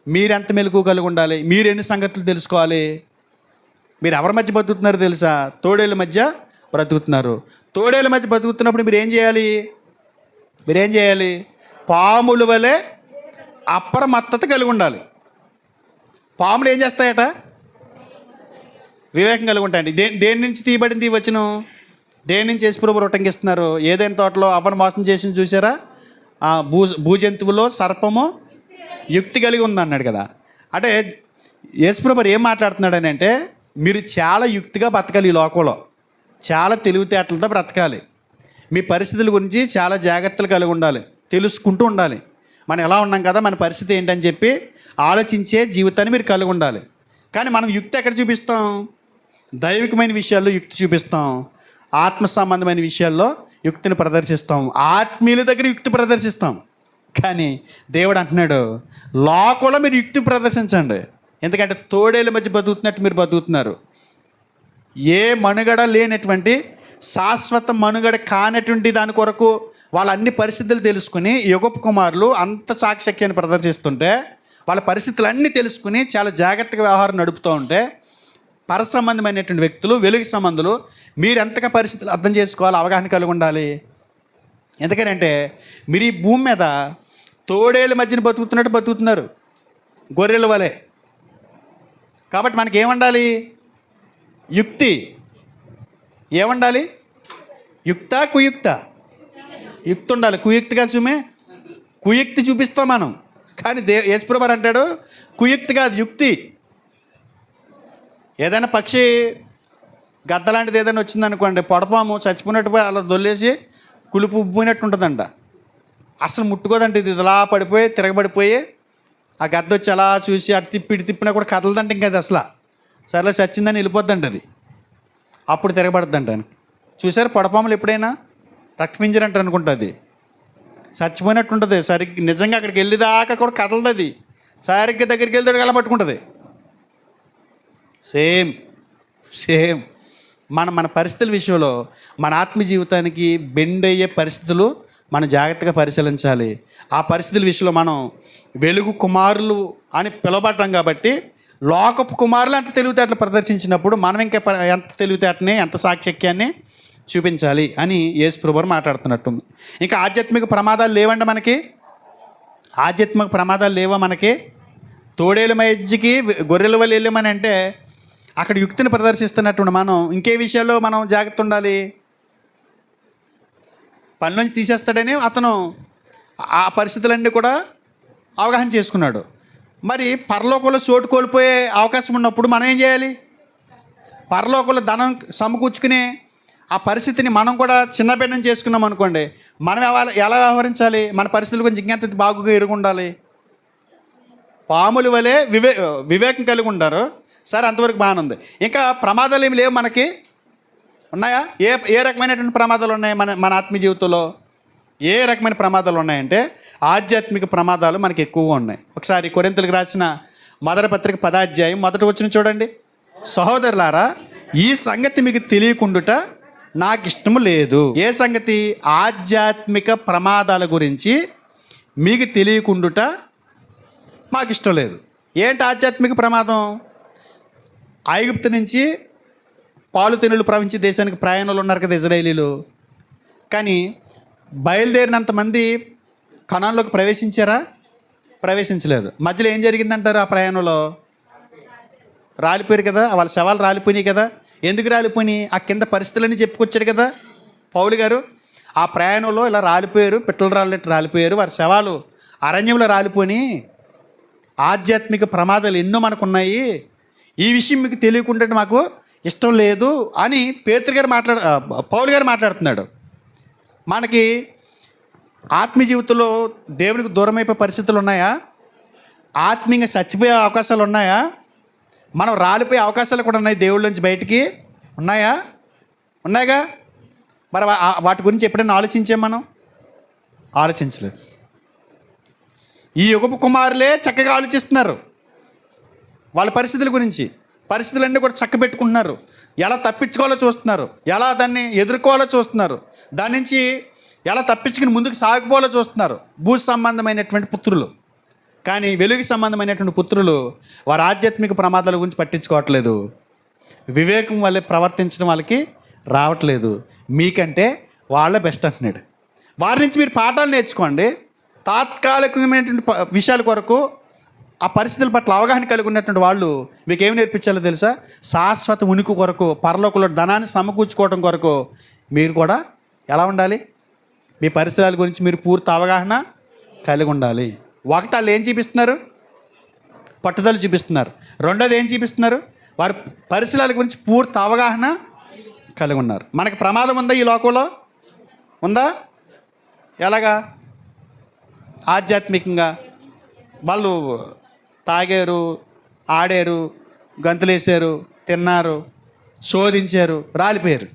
మీరెంత మెలకువ కలిగి ఉండాలి? మీరు ఎన్ని సంగతులు తెలుసుకోవాలి? మీరు ఎవరి మధ్య బతుకుతున్నారో తెలుసా? తోడేళ్ళ మధ్య బ్రతుకుతున్నారు. తోడేళ్ళ మధ్య బతుకుతున్నప్పుడు మీరు ఏం చేయాలి? పాముల వలె అప్రమత్తత కలిగి ఉండాలి. పాములు ఏం చేస్తాయట? వివేకం కలిగి ఉంటాయండి. దేని నుంచి తీయబడింది ఈ వచనం? దేని నుంచి యేసుప్రభువు ఉటంకిస్తున్నారు? ఏదైనా తోటలో అవ్వను మోసం చేసి చూసారా? భూజంతువులో సర్పము యుక్తి కలిగి ఉంది అన్నాడు కదా. అంటే యేసుప్రభువు ఏం మాట్లాడుతున్నాడని అంటే, మీరు చాలా యుక్తిగా బ్రతకాలి. ఈ లోకంలో చాలా తెలివితేటలతో బ్రతకాలి. మీ పరిస్థితుల గురించి చాలా జాగ్రత్తలు కలిగి ఉండాలి, తెలుసుకుంటూ ఉండాలి. మనం ఎలా ఉన్నాం కదా, మన పరిస్థితి ఏంటని చెప్పి ఆలోచించే జీవితాన్ని మీరు కలిగి ఉండాలి. కానీ మనం యుక్తి ఎక్కడ చూపిస్తాం? దైవికమైన విషయాల్లో యుక్తి చూపిస్తాం, ఆత్మ సంబంధమైన విషయాల్లో యుక్తిని ప్రదర్శిస్తాం, ఆత్మీయుల దగ్గర యుక్తి ప్రదర్శిస్తాం. కానీ దేవుడు అంటున్నాడు, లోకంలో మీరు యుక్తి ప్రదర్శించండి. ఎందుకంటే తోడేళ్ళ మధ్య బతుకుతున్నట్టు మీరు బతుకుతున్నారు. ఏ మనుగడ లేనటువంటి, శాశ్వత మనుగడ కానటువంటి దాని కొరకు వాళ్ళ అన్ని పరిస్థితులు తెలుసుకుని యుగపు కుమారులు అంత చాకచక్యాన్ని ప్రదర్శిస్తుంటే, వాళ్ళ పరిస్థితులు అన్నీ తెలుసుకుని చాలా జాగ్రత్తగా వ్యవహారం నడుపుతూ ఉంటే, పర సంబంధమైనటువంటి వ్యక్తులు, వెలుగు సంబంధులు మీరు ఎంతగా పరిస్థితులు అర్థం చేసుకోవాలి, అవగాహన కలిగి ఉండాలి. ఎందుకనంటే మీరు ఈ భూమి మీద తోడేళ్ళ మధ్యన బతుకుతున్నారు, గొర్రెల వలె. కాబట్టి మనకి ఏమండాలి? యుక్తి. ఏమండాలి? యుక్త కుయుక్త? యుక్తి ఉండాలి. కుయుక్తిగా కుయుక్తి చూపిస్తాం మనం. కానీ యేసుప్రభువు అంటాడు, కుయుక్తి కాదు, యుక్తి. ఏదైనా పక్షి గద్ద లాంటిది ఏదైనా వచ్చిందనుకోండి, పొడపాము చచ్చిపోయినట్టు అలా దొల్లేసి కులుపు ఉబ్బినట్టు ఉంటుందంట. అసలు ముట్టుకోదంట. ఇది ఇలా పడిపోయి తిరగబడిపోయి ఆ గద్ద వచ్చి అలా చూసి అటు ఇటు తిప్పినా కూడా కదలదంట. ఇంకా అది అసలు సరేలే చచ్చిందని వెళ్ళిపోద్దంట. అది అప్పుడు తిరగబడుద్దంట. చూసారు పొడపాములు ఎప్పుడైనా? రక్తపింజరంట అనుకుంటుంది. చచ్చిపోయినట్టు ఉంటుంది. సరిగ్గా నిజంగా అక్కడికి వెళ్ళేదాకా కూడా కదలదు. అది సరిగ్గా దగ్గరికి వెళ్తాడు అలా పట్టుకుంటుంది. సేమ్ మన పరిస్థితుల విషయంలో మన ఆత్మ జీవితానికి బెండ్ అయ్యే పరిస్థితులు మనం జాగ్రత్తగా పరిశీలించాలి. ఆ పరిస్థితుల విషయంలో మనం వెలుగు కుమారులు అని పిలవబడ్డాం కాబట్టి, లోకపు కుమారులు ఎంత తెలివితేటలు ప్రదర్శించినప్పుడు మనం ఇంకా ఎంత తెలివితేటని, ఎంత సాక్ష్యాన్ని చూపించాలి అని యేసుప్రభువు మాట్లాడుతున్నట్టుంది. ఇంకా ఆధ్యాత్మిక ప్రమాదాలు లేవండి మనకి. ఆధ్యాత్మిక ప్రమాదాలు లేవా మనకి? తోడేళ్ళ మధ్యకి గొర్రెల వల్ల వెళ్ళామని అంటే అక్కడ యుక్తిని ప్రదర్శిస్తున్నట్టు మనం ఇంకే విషయాల్లో మనం జాగ్రత్త ఉండాలి. పనిలోంచి తీసేస్తాడని అతను ఆ పరిస్థితులన్నీ కూడా అవగాహన చేసుకున్నాడు. మరి పరలోకంలో చోటు కోల్పోయే అవకాశం ఉన్నప్పుడు మనం ఏం చేయాలి? పరలోకంలో ధనం సమకూర్చుకునే ఆ పరిస్థితిని మనం కూడా చిన్నభిన్నం చేసుకున్నాం అనుకోండి, మనం ఎలా వ్యవహరించాలి? మన పరిస్థితుల గురించి ఇంకెంత బాగుగా ఎరుగు ఉండాలి. పాముల వలె వివేకం కలిగి ఉంటారు. సరే, అంతవరకు బాగానే ఉంది. ఇంకా ప్రమాదాలు ఏమి లేవు మనకి? ఉన్నాయా? ఏ రకమైనటువంటి ప్రమాదాలు ఉన్నాయి మన ఆత్మీయ జీవితంలో? ఏ రకమైన ప్రమాదాలు ఉన్నాయంటే ఆధ్యాత్మిక ప్రమాదాలు మనకి ఎక్కువగా ఉన్నాయి. ఒకసారి కొరింథీయులకు రాసిన మొదటి పత్రిక 10వ అధ్యాయం 1వ వచనం చూడండి. సహోదరులారా, ఈ సంగతి మీకు తెలియకుండుట నాకు ఇష్టము లేదు. ఏ సంగతి? ఆధ్యాత్మిక ప్రమాదాల గురించి మీకు తెలియకుండుట మాకు ఇష్టం లేదు. ఏంటి ఆధ్యాత్మిక ప్రమాదం? ఐగుప్తు నుంచి పాలు తెనులు ప్రవహించే దేశానికి ప్రయాణాలు ఉన్నారు కదా ఇజ్రాయేలీలు. కానీ బయలుదేరినంతమంది కనాన్లోకి ప్రవేశించారా? ప్రవేశించలేదు. మధ్యలో ఏం జరిగిందంటారు? ఆ ప్రయాణంలో రాలిపోయారు కదా, వాళ్ళ శవాలు రాలిపోయినాయి కదా. ఎందుకు రాలిపోయినాయి? ఆ కింద పరిస్థితులన్నీ చెప్పుకొచ్చాడు కదా పౌలు గారు. ఆ ప్రయాణంలో ఇలా రాలిపోయారు, పిట్టలు రాలినట్టు రాలిపోయారు, వారి శవాలు అరణ్యంలో రాలిపోయి, ఆధ్యాత్మిక ప్రమాదాలు ఎన్నో మనకున్నాయి, ఈ విషయం మీకు తెలియకుండా మాకు ఇష్టం లేదు అని పేతురు గారు పౌలు గారు మాట్లాడుతున్నాడు. మనకి ఆత్మీయ జీవితంలో దేవునికి దూరమైపోయే పరిస్థితులు ఉన్నాయా? ఆత్మీయంగా చచ్చిపోయే అవకాశాలు ఉన్నాయా? మనం రాలిపోయే అవకాశాలు కూడా ఉన్నాయి, దేవుళ్ళ నుంచి బయటికి ఉన్నాయా? ఉన్నాయిగా. మరి వాటి గురించి ఎప్పుడైనా ఆలోచించాం? మనం ఆలోచించలేదు. ఈ యుగపు కుమారులే చక్కగా ఆలోచిస్తున్నారు వాళ్ళ పరిస్థితుల గురించి. పరిస్థితులన్నీ కూడా చక్క పెట్టుకుంటున్నారు, ఎలా తప్పించుకోవాలో చూస్తున్నారు, ఎలా దాన్ని ఎదుర్కోవాలో చూస్తున్నారు, దాని నుంచి ఎలా తప్పించుకుని ముందుకు సాగిపోవాలో చూస్తున్నారు. భూ సంబంధమైనటువంటి పుత్రులు. కానీ వెలుగు సంబంధమైనటువంటి పుత్రులు వారి ఆధ్యాత్మిక ప్రమాదాల గురించి పట్టించుకోవట్లేదు. వివేకం వల్లే ప్రవర్తించడం వాళ్ళకి రావట్లేదు. మీకంటే వాళ్ళే బెస్ట్ అంటున్నాడు. వారి నుంచి మీరు పాఠాలు నేర్చుకోండి. తాత్కాలికమైనటువంటి విషయాల కొరకు, ఆ పరిస్థితుల పట్ల అవగాహన కలిగి ఉన్నటువంటి వాళ్ళు మీకు ఏమి నేర్పించాలో తెలుసా? శాశ్వత ఉనికి కొరకు, పరలోకంలో ధనాన్ని సమకూర్చుకోవడం కొరకు మీరు కూడా ఎలా ఉండాలి? మీ పరిసరాల గురించి మీరు పూర్తి అవగాహన కలిగి ఉండాలి. ఒకటి, వాళ్ళు ఏం చూపిస్తున్నారు? పట్టుదల చూపిస్తున్నారు. రెండోది ఏం చూపిస్తున్నారు? వారి పరిసరాల గురించి పూర్తి అవగాహన కలిగి ఉన్నారు. మనకి ప్రమాదం ఉందా ఈ లోకంలో? ఉందా? ఎలాగా? ఆధ్యాత్మికంగా వాళ్ళు తాగారు, ఆడారు, గంతులేసారు, తిన్నారు, శోధించారు, రాలిపోయారు.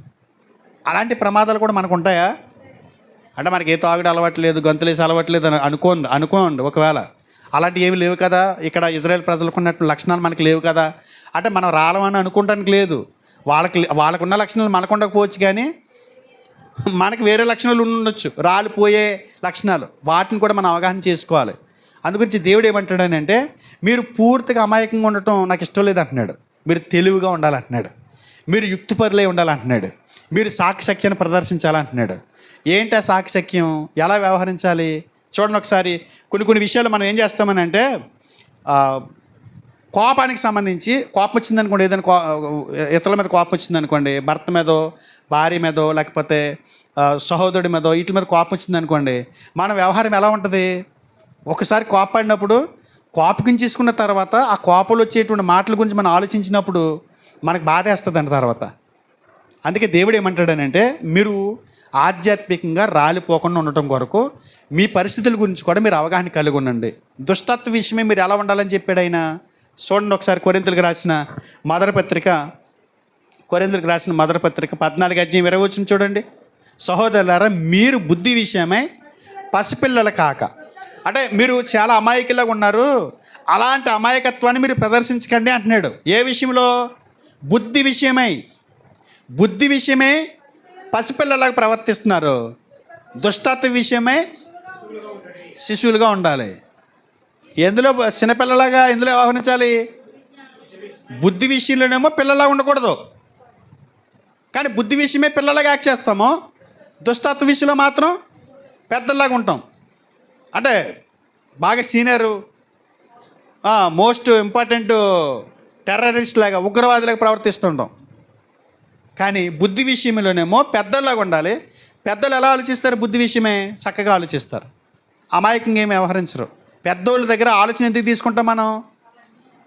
అలాంటి ప్రమాదాలు కూడా మనకు ఉంటాయా? అంటే మనకి ఏ తాగుడు అలవాట్లేదు, గంతులేసి అలవాట్లేదు అని అనుకోండి. ఒకవేళ అలాంటివి ఏమి లేవు కదా, ఇక్కడ ఇజ్రాయెల్ ప్రజలకు ఉన్నట్టు లక్షణాలు మనకి లేవు కదా అంటే మనం రాలమని అనుకోవడానికి లేదు. వాళ్ళకున్న లక్షణాలు మనకు ఉండకపోవచ్చు, కానీ మనకి వేరే లక్షణాలు ఉండొచ్చు, రాలిపోయే లక్షణాలు. వాటిని కూడా మనం అవగాహన చేసుకోవాలి. అందుగురించి దేవుడు ఏమంటాడనంటే, మీరు పూర్తిగా అమాయకంగా ఉండటం నాకు ఇష్టం లేదు అంటున్నాడు. మీరు తెలివిగా ఉండాలంటున్నాడు. మీరు యుక్తిపరులై ఉండాలంటున్నాడు. మీరు సాక్షిసఖ్యాన్ని ప్రదర్శించాలంటున్నాడు. ఏంటి ఆ సాక్షిసఖ్యం? ఎలా వ్యవహరించాలి? చూడండి ఒకసారి. కొన్ని విషయాలు మనం ఏం చేస్తామని అంటే, కోపానికి సంబంధించి కోపం వచ్చిందనుకోండి, ఏదైనా ఇతరుల మీద కోపం వచ్చిందనుకోండి, భర్త మీదో, భార్య మీదో, లేకపోతే సహోదరుడి మీదో, వీటి మీద కోపం వచ్చిందనుకోండి, మన వ్యవహారం ఎలా ఉంటుంది? ఒకసారి కోపడినప్పుడు కోపగించేసుకున్న తర్వాత ఆ కోపంలో వచ్చేటువంటి మాటల గురించి మనం ఆలోచించినప్పుడు మనకు బాధ వేస్తుంది తర్వాత. అందుకే దేవుడు ఏమంటాడనంటే, మీరు ఆధ్యాత్మికంగా రాలిపోకుండా ఉండటం కొరకు మీ పరిస్థితుల గురించి కూడా మీరు అవగాహన కలిగి ఉండండి. దుష్టత్వ విషయమే మీరు ఎలా ఉండాలని చెప్పాడు ఆయన. చూడండి ఒకసారి కొరింథీయులకు రాసిన మొదటి పత్రిక 14:20 చూడండి. సహోదరులారా, మీరు బుద్ధి విషయమై పసిపిల్లలు కాక, అంటే మీరు చాలా అమాయకులాగా ఉన్నారు, అలాంటి అమాయకత్వాన్ని మీరు ప్రదర్శించకండి అంటున్నాడు. ఏ విషయంలో? బుద్ధి విషయమే పసిపిల్లలాగా ప్రవర్తిస్తున్నారు. దుష్టత్వ విషయమై శిశువులుగా ఉండాలి. ఎందులో చిన్నపిల్లలాగా ఎందులో వ్యవహరించాలి? బుద్ధి విషయంలోనేమో పిల్లలాగా ఉండకూడదు, కానీ బుద్ధి విషయమే పిల్లలాగా యాక్ట్ చేస్తాము. దుష్టత్వ విషయంలో మాత్రం పెద్దలాగా ఉంటాం. అంటే బాగా సీనియరు, మోస్ట్ ఇంపార్టెంట్ టెర్రరిస్ట్ లాగా, ఉగ్రవాదిలాగా ప్రవర్తిస్తుంటాం. కానీ బుద్ధి విషయంలోనేమో పెద్దలాగా ఉండాలి. పెద్దలు ఎలా ఆలోచిస్తారు? బుద్ధి విషయమే చక్కగా ఆలోచిస్తారు, అమాయకంగా ఏమి వ్యవహరించరు. పెద్దోళ్ళ దగ్గర ఆలోచన ఎందుకు తీసుకుంటాం మనం?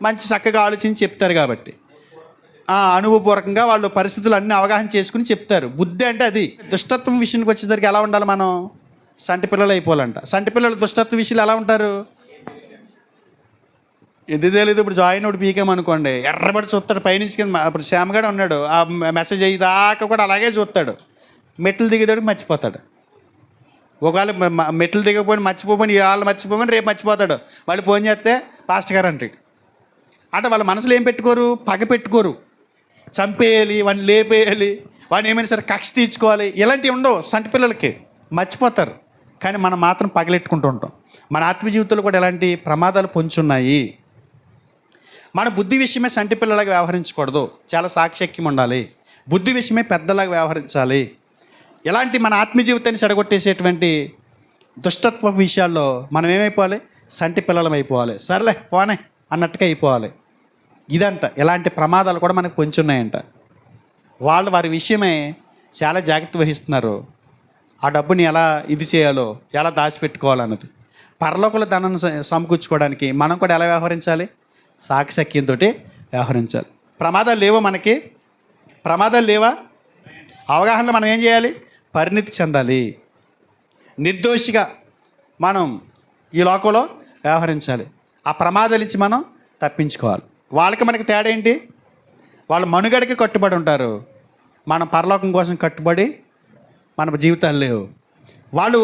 మంచి చక్కగా ఆలోచించి చెప్తారు కాబట్టి, అనుభవపూర్వకంగా వాళ్ళు పరిస్థితులు అన్నీ అవగాహన చేసుకుని చెప్తారు. బుద్ధి అంటే అది. దుష్టత్వం విషయానికి వచ్చేసరికి ఎలా ఉండాలి మనం? సంటి పిల్లలు అయిపోవాలంట. సంటి పిల్లలు దుష్టత్వ విషయాలు ఎలా ఉంటారు? ఇది తెలియదు. ఇప్పుడు జాయిన్ ఒకటి పీకేమనుకోండి, ఎర్రబడి చూస్తాడు పైనుంచి కింద. ఇప్పుడు శ్యామగాడు ఉన్నాడు, ఆ మెసేజ్ అయ్యేదాకా కూడా అలాగే చూస్తాడు. మెట్లు దిగేదాడికి మర్చిపోతాడు. ఒకవేళ మెట్లు దిగకపోయినా మర్చిపోయి వాళ్ళు మర్చిపోమని రేపు మర్చిపోతాడు. వాళ్ళు ఫోన్ చేస్తే పాస్టర్ గారు అంటే వాళ్ళ మనసులో ఏం పెట్టుకోరు? పగ పెట్టుకోరు. చంపేయాలి, వాడిని లేపేయాలి, వాడిని ఏమైనా సరే కక్ష తీర్చుకోవాలి, ఇలాంటివి ఉండవు. సంటి పిల్లలకి మర్చిపోతారు. కానీ మనం మాత్రం పగలెట్టుకుంటూ ఉంటాం. మన ఆత్మ జీవితంలో కూడా ఎలాంటి ప్రమాదాలు పొంచున్నాయి. మన బుద్ధి విషయమే సంటి పిల్లలాగా వ్యవహరించకూడదు, చాలా సాక్షిక్యం ఉండాలి. బుద్ధి విషయమే పెద్దలాగా వ్యవహరించాలి. ఇలాంటి మన ఆత్మ జీవితాన్ని చెడగొట్టేసేటువంటి దుష్టత్వ విషయాల్లో మనం ఏమైపోవాలి? సంటి పిల్లలం అయిపోవాలి. సర్లే పోనే అన్నట్టుగా అయిపోవాలి. ఇదంట. ఇలాంటి ప్రమాదాలు కూడా మనకు పొంచి ఉన్నాయంట. వాళ్ళు వారి విషయమే చాలా జాగ్రత్త వహిస్తున్నారు. ఆ డబ్బుని ఎలా ఇది చేయాలో, ఎలా దాచిపెట్టుకోవాలన్నది. పరలోకల ధనాన్ని సమకూర్చుకోవడానికి మనం కూడా ఎలా వ్యవహరించాలి? సాక్షక్యంతో వ్యవహరించాలి. ప్రమాదాలు లేవా మనకి? ప్రమాదాలు లేవా? అవగాహనలో మనం ఏం చేయాలి? పరిణితి చెందాలి. నిర్దోషిగా మనం ఈ లోకంలో వ్యవహరించాలి. ఆ ప్రమాదాల నుంచి మనం తప్పించుకోవాలి. వాళ్ళకి మనకి తేడా ఏంటి? వాళ్ళు మనుగడకి కట్టుబడి ఉంటారు, మనం పరలోకం కోసం కట్టుబడి మన జీవితాలు లేవు. వాళ్ళు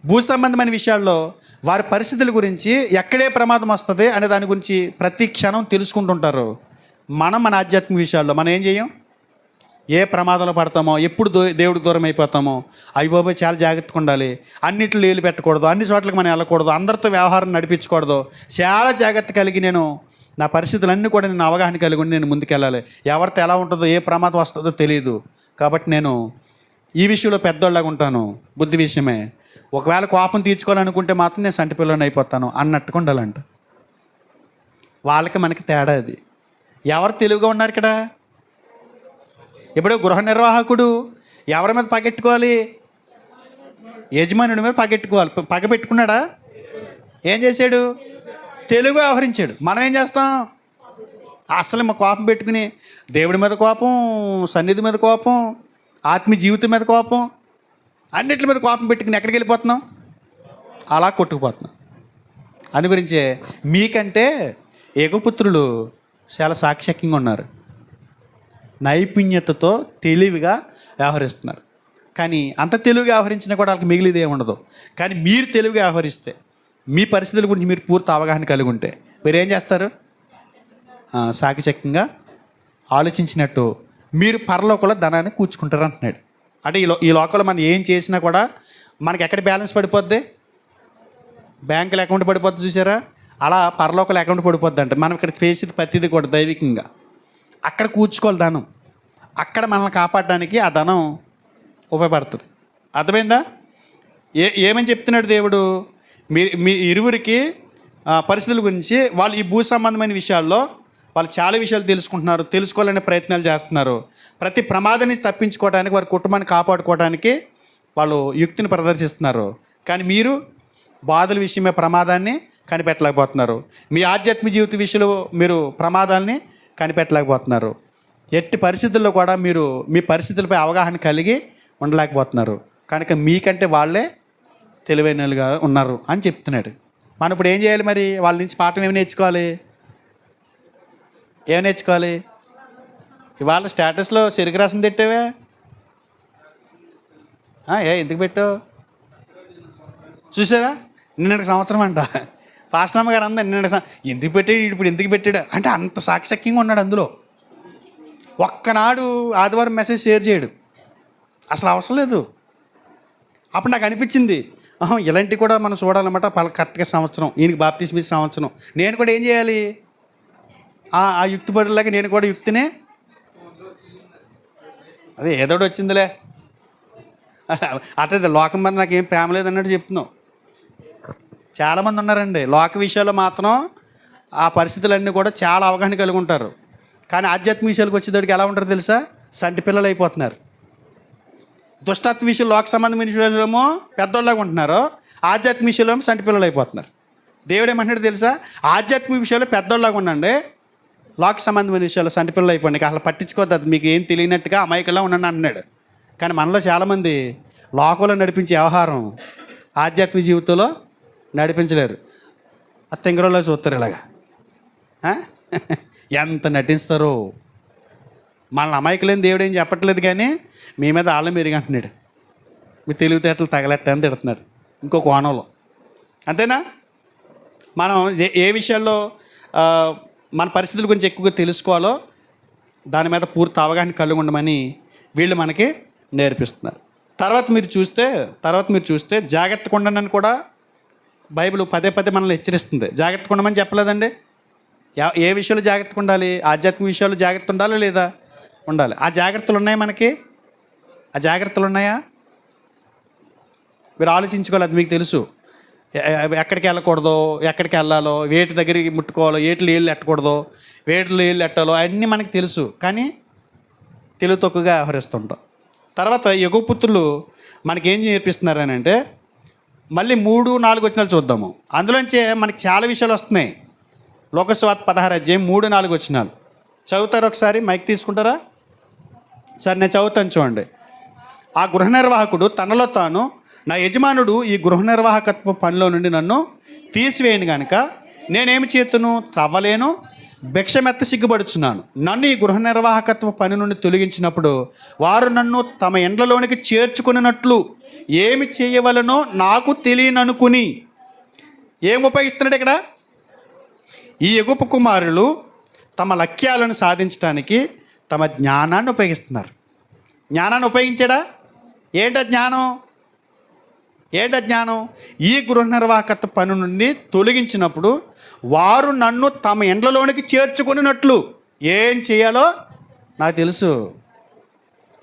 భూ సంబంధమైన విషయాల్లో వారి పరిస్థితుల గురించి ఎక్కడే ప్రమాదం వస్తుంది అనే దాని గురించి ప్రతి క్షణం తెలుసుకుంటుంటారు. మనం మన ఆధ్యాత్మిక విషయాల్లో మనం ఏం చేయం? ఏ ప్రమాదంలో పడతామో, ఎప్పుడు దేవుడికి దూరం అయిపోతామో, అయ్యి బాబోయ్ చాలా జాగ్రత్తగా ఉండాలి, అన్నిట్లో నీళ్ళు పెట్టకూడదు, అన్ని చోట్లకి మనం వెళ్ళకూడదు, అందరితో వ్యవహారం నడిపించకూడదు, చాలా జాగ్రత్త కలిగి నేను నా పరిస్థితులన్నీ కూడా నేను అవగాహన కలిగి ఉండి నేను ముందుకెళ్ళాలి. ఎవరితో ఎలా ఉంటుందో, ఏ ప్రమాదం వస్తుందో తెలియదు, కాబట్టి నేను ఈ విషయంలో పెద్దోళ్ళగా ఉంటాను, బుద్ధి విషయమే. ఒకవేళ కోపం తీర్చుకోవాలనుకుంటే మాత్రం నేను సంటి పిల్లని అయిపోతాను అన్నట్టుగా ఉండాలంట. వాళ్ళకి మనకి తేడా అది. ఎవరు తెలివిగా ఉన్నారు ఇక్కడ? ఇప్పుడు గృహ నిర్వాహకుడు ఎవరి మీద పగెట్టుకోవాలి? యజమానుడి మీద పగెట్టుకోవాలి. పగ పెట్టుకున్నాడా? ఏం చేశాడు? తెలుగు వ్యవహరించాడు. మనం ఏం చేస్తాం? అసలు మా కోపం పెట్టుకుని దేవుడి మీద కోపం, సన్నిధి మీద కోపం, ఆత్మీయ జీవితం మీద కోపం, అన్నిటి మీద కోపం పెట్టుకుని ఎక్కడికి వెళ్ళిపోతున్నాం? అలా కొట్టుకుపోతున్నాం. అందు గురించే మీకంటే ఏకపుత్రులు చాలా సాక్షక్యంగా ఉన్నారు, నైపుణ్యతతో తెలివిగా వ్యవహరిస్తున్నారు. కానీ అంత తెలివిగా వ్యవహరించినా కూడా వాళ్ళకి మిగిలిదే ఉండదు. కానీ మీరు తెలివిగా వ్యవహరిస్తే, మీ పరిస్థితుల గురించి మీరు పూర్తి అవగాహన కలిగి ఉంటే మీరు ఏం చేస్తారు? సాక్షక్యంగా ఆలోచించినట్టు మీరు పరలోకంలో ధనాన్ని కూర్చుకుంటారు అంటున్నాడు. అంటే ఈ లోకంలో మనం ఏం చేసినా కూడా మనకి ఎక్కడ బ్యాలెన్స్ పడిపోద్ది? బ్యాంకులో అకౌంట్ పడిపోద్ది చూసారా? అలా పరలోకంలో అకౌంట్ పడిపోద్ది. అంటే మనం ఇక్కడ చేసేది ప్రతిదీ కూడా దైవికంగా అక్కడ కూర్చుకోవాలి ధనం. అక్కడ మనల్ని కాపాడడానికి ఆ ధనం ఉపయోగపడుతుంది. అర్థమైందా? ఏమని చెప్తున్నాడు దేవుడు? మీ ఇరువురికి పరిస్థితుల గురించి వాళ్ళు ఈ భూ సంబంధమైన విషయాల్లో వాళ్ళు చాలా విషయాలు తెలుసుకుంటున్నారు, తెలుసుకోవాలనే ప్రయత్నాలు చేస్తున్నారు. ప్రతి ప్రమాదం నుంచి తప్పించుకోవడానికి, వారి కుటుంబాన్ని కాపాడుకోవడానికి వాళ్ళు యుక్తిని ప్రదర్శిస్తున్నారు. కానీ మీరు బాధల విషయమే ప్రమాదాన్ని కనిపెట్టలేకపోతున్నారు. మీ ఆధ్యాత్మిక జీవిత విషయంలో మీరు ప్రమాదాలని కనిపెట్టలేకపోతున్నారు. ఎట్టి పరిస్థితుల్లో కూడా మీరు మీ పరిస్థితులపై అవగాహన కలిగి ఉండలేకపోతున్నారు. కనుక మీకంటే వాళ్ళే తెలివైనలుగా ఉన్నారు అని చెప్తున్నాడు. మనం ఇప్పుడు ఏం చేయాలి మరి? వాళ్ళ నుంచి పాఠం ఏమి నేర్చుకోవాలి? ఏమి నేర్చుకోవాలి? ఇవాళ స్టేటస్లో చెరుకు రసం తిట్టావే, ఎందుకు పెట్టావు? చూసారా? నిన్నటి సంవత్సరం అంట పాస్టమ్మ గారు అందా నిన్నటి ఎందుకు పెట్టాడు, ఇప్పుడు ఎందుకు పెట్టాడు అంటే అంత సాక్షక్యంగా ఉన్నాడు. అందులో ఒక్కనాడు ఆదివారం మెసేజ్ షేర్ చేయడు, అసలు అవసరం లేదు. అప్పుడు నాకు అనిపించింది, ఇలాంటివి కూడా మనం చూడాలన్నమాట. కరెక్ట్గా సంవత్సరం ఈయనకి బాప్తిస్మ సంవత్సరం, నేను కూడా ఏం చేయాలి? ఆ యుక్తి పడిలాగా నేను కూడా యుక్తినే, అదే ఏదోటి వచ్చిందిలే అట్లా లోకం మీద నాకేం ప్రేమ లేదన్నట్టు చెప్తున్నావు. చాలామంది ఉన్నారండి లోక విషయాల్లో మాత్రం ఆ పరిస్థితులన్నీ కూడా చాలా అవగాహన కలిగి ఉంటారు. కానీ ఆధ్యాత్మిక విషయాలకు వచ్చేటప్పటికి ఎలా ఉంటారు తెలుసా? సంటి పిల్లలు అయిపోతున్నారు. దుష్టత్వ విషయంలో, లోక సంబంధమైన విషయాలేమో పెద్దోళ్ళలాగా ఉంటున్నారు, ఆధ్యాత్మిక విషయంలో సంటి పిల్లలు అయిపోతున్నారు. దేవుడు ఏమంటున్నాడు తెలుసా? ఆధ్యాత్మిక విషయాల్లో పెద్దోళ్ళలాగా ఉండండి, లోక సంబంధమైన విషయాల్లో సంటి పిల్లలు అయిపోండి, అసలు పట్టించుకోవద్దు, అది మీకు ఏం తెలియనట్టుగా అమాయకులా ఉండండి అంటున్నాడు. కానీ మనలో చాలామంది లోకంలో నడిపించే వ్యవహారం ఆధ్యాత్మిక జీవితంలో నడిపించలేరు. ఆ తెంగరోలో చూస్తారు ఇలాగా, ఎంత నటిస్తారో. మనల్ని అమాయకులేని దేవుడు ఏం చెప్పట్లేదు, కానీ మీ మీద ఆళ్ళ మెరుగంటున్నాడు, మీ తెలివితేటలు తగలెట్టని తిడుతున్నాడు ఇంకో కోణంలో. అంతేనా? మనం ఏ విషయాల్లో మన పరిస్థితుల గురించి ఎక్కువగా తెలుసుకోవాలో దాని మీద పూర్తి అవగాహన కలిగి ఉండమని వీళ్ళు మనకి నేర్పిస్తున్నారు. తర్వాత మీరు చూస్తే జాగ్రత్తగా ఉండండి కూడా బైబిల్ పదే పదే మనల్ని హెచ్చరిస్తుంది. జాగ్రత్తగా ఉండమని చెప్పలేదండి? ఏ విషయాలు జాగ్రత్తగా ఉండాలి? ఆధ్యాత్మిక విషయాలు జాగ్రత్త ఉండాలా లేదా? ఉండాలి. ఆ జాగ్రత్తలు ఉన్నాయా మనకి? ఆ జాగ్రత్తలు ఉన్నాయా? మీరు ఆలోచించుకోవాలి, అది మీకు తెలుసు. ఎక్కడికి వెళ్ళకూడదో, ఎక్కడికి వెళ్ళాలో, వేటి దగ్గరికి ముట్టుకోవాలో, ఏట్లు ఏళ్ళు ఎట్టకూడదో, వేటిలో ఏళ్ళు ఎట్టాలో అన్నీ మనకు తెలుసు. కానీ తెలివి తక్కువగా వ్యవహరిస్తుంటాం. తర్వాత యుగపుత్రులు మనకేం నేర్పిస్తున్నారు అని అంటే, మళ్ళీ 3, 4 వచనాలు చూద్దాము. అందులోంచే మనకి చాలా విషయాలు వస్తున్నాయి. లోకసువార్త 16 అధ్యాయం 3, 4 వచనాలు చదువుతారు. ఒకసారి మైక్ తీసుకుంటారా? సరే, నేను చదువుతాను చూడండి. ఆ గృహ నిర్వాహకుడు తనలో తాను, నా యజమానుడు ఈ గృహ నిర్వాహకత్వ పనిలో నుండి నన్ను తీసివేయను గనుక నేనేమి చేతును? త్రవ్వలేను, భిక్షమెత్త సిగ్గుపడుచున్నాను. నన్ను ఈ గృహ నిర్వాహకత్వ పని నుండి తొలగించినప్పుడు వారు నన్ను తమ ఎండ్లలోనికి చేర్చుకున్నట్లు ఏమి చేయవలనో నాకు తెలియననుకుని. ఏం ఉపయోగిస్తున్నాడు ఇక్కడ? ఈ యగుపు కుమారులు తమ లక్ష్యాలను సాధించడానికి తమ జ్ఞానాన్ని ఉపయోగిస్తున్నారు. జ్ఞానాన్ని ఉపయోగించాడా? ఏంట జ్ఞానం? ఈ గృహ నిర్వాహకత్వ పని నుండి తొలగించినప్పుడు వారు నన్ను తమ ఎండ్లలోనికి చేర్చుకున్నట్లు ఏం చేయాలో నాకు తెలుసు.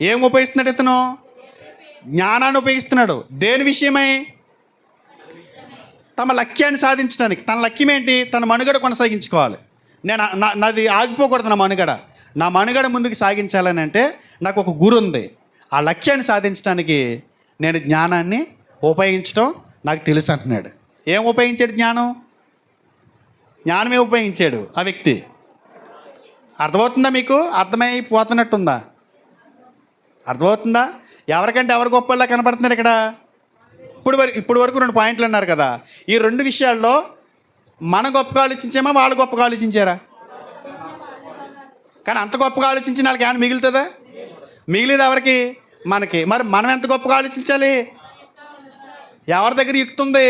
ఏం ఉపయోగిస్తున్నాడు ఇతను? జ్ఞానాన్ని ఉపయోగిస్తున్నాడు. దేని విషయమై? తమ లక్ష్యాన్ని సాధించడానికి. తన లక్ష్యం ఏంటి? తన మనుగడ కొనసాగించుకోవాలి. నాది ఆగిపోకూడదు. నా మనుగడ ముందుకు సాగించాలని అంటే నాకు ఒక గురి ఉంది. ఆ లక్ష్యాన్ని సాధించడానికి నేను జ్ఞానాన్ని ఉపయోగించడం నాకు తెలుసు అంటున్నాడు. ఏం ఉపయోగించాడు? జ్ఞానమే ఉపయోగించాడు ఆ వ్యక్తి. అర్థమవుతుందా మీకు? అర్థమైపోతున్నట్టుందా? అర్థమవుతుందా? ఎవరికంటే ఎవరు గొప్పలా కనపడుతున్నారు ఇక్కడ? ఇప్పుడు వరకు 2 పాయింట్లు అన్నారు కదా. ఈ 2 విషయాల్లో మన గొప్పగా ఆలోచించామా, వాళ్ళు గొప్పగా ఆలోచించారా? కానీ అంత గొప్పగా ఆలోచించిన వాళ్ళకి ఏమైనా మిగులుతుందా? మిగిలింది ఎవరికి? మనకి. మరి మనం ఎంత గొప్పగా ఆలోచించాలి? ఎవరి దగ్గర యుక్తుంది?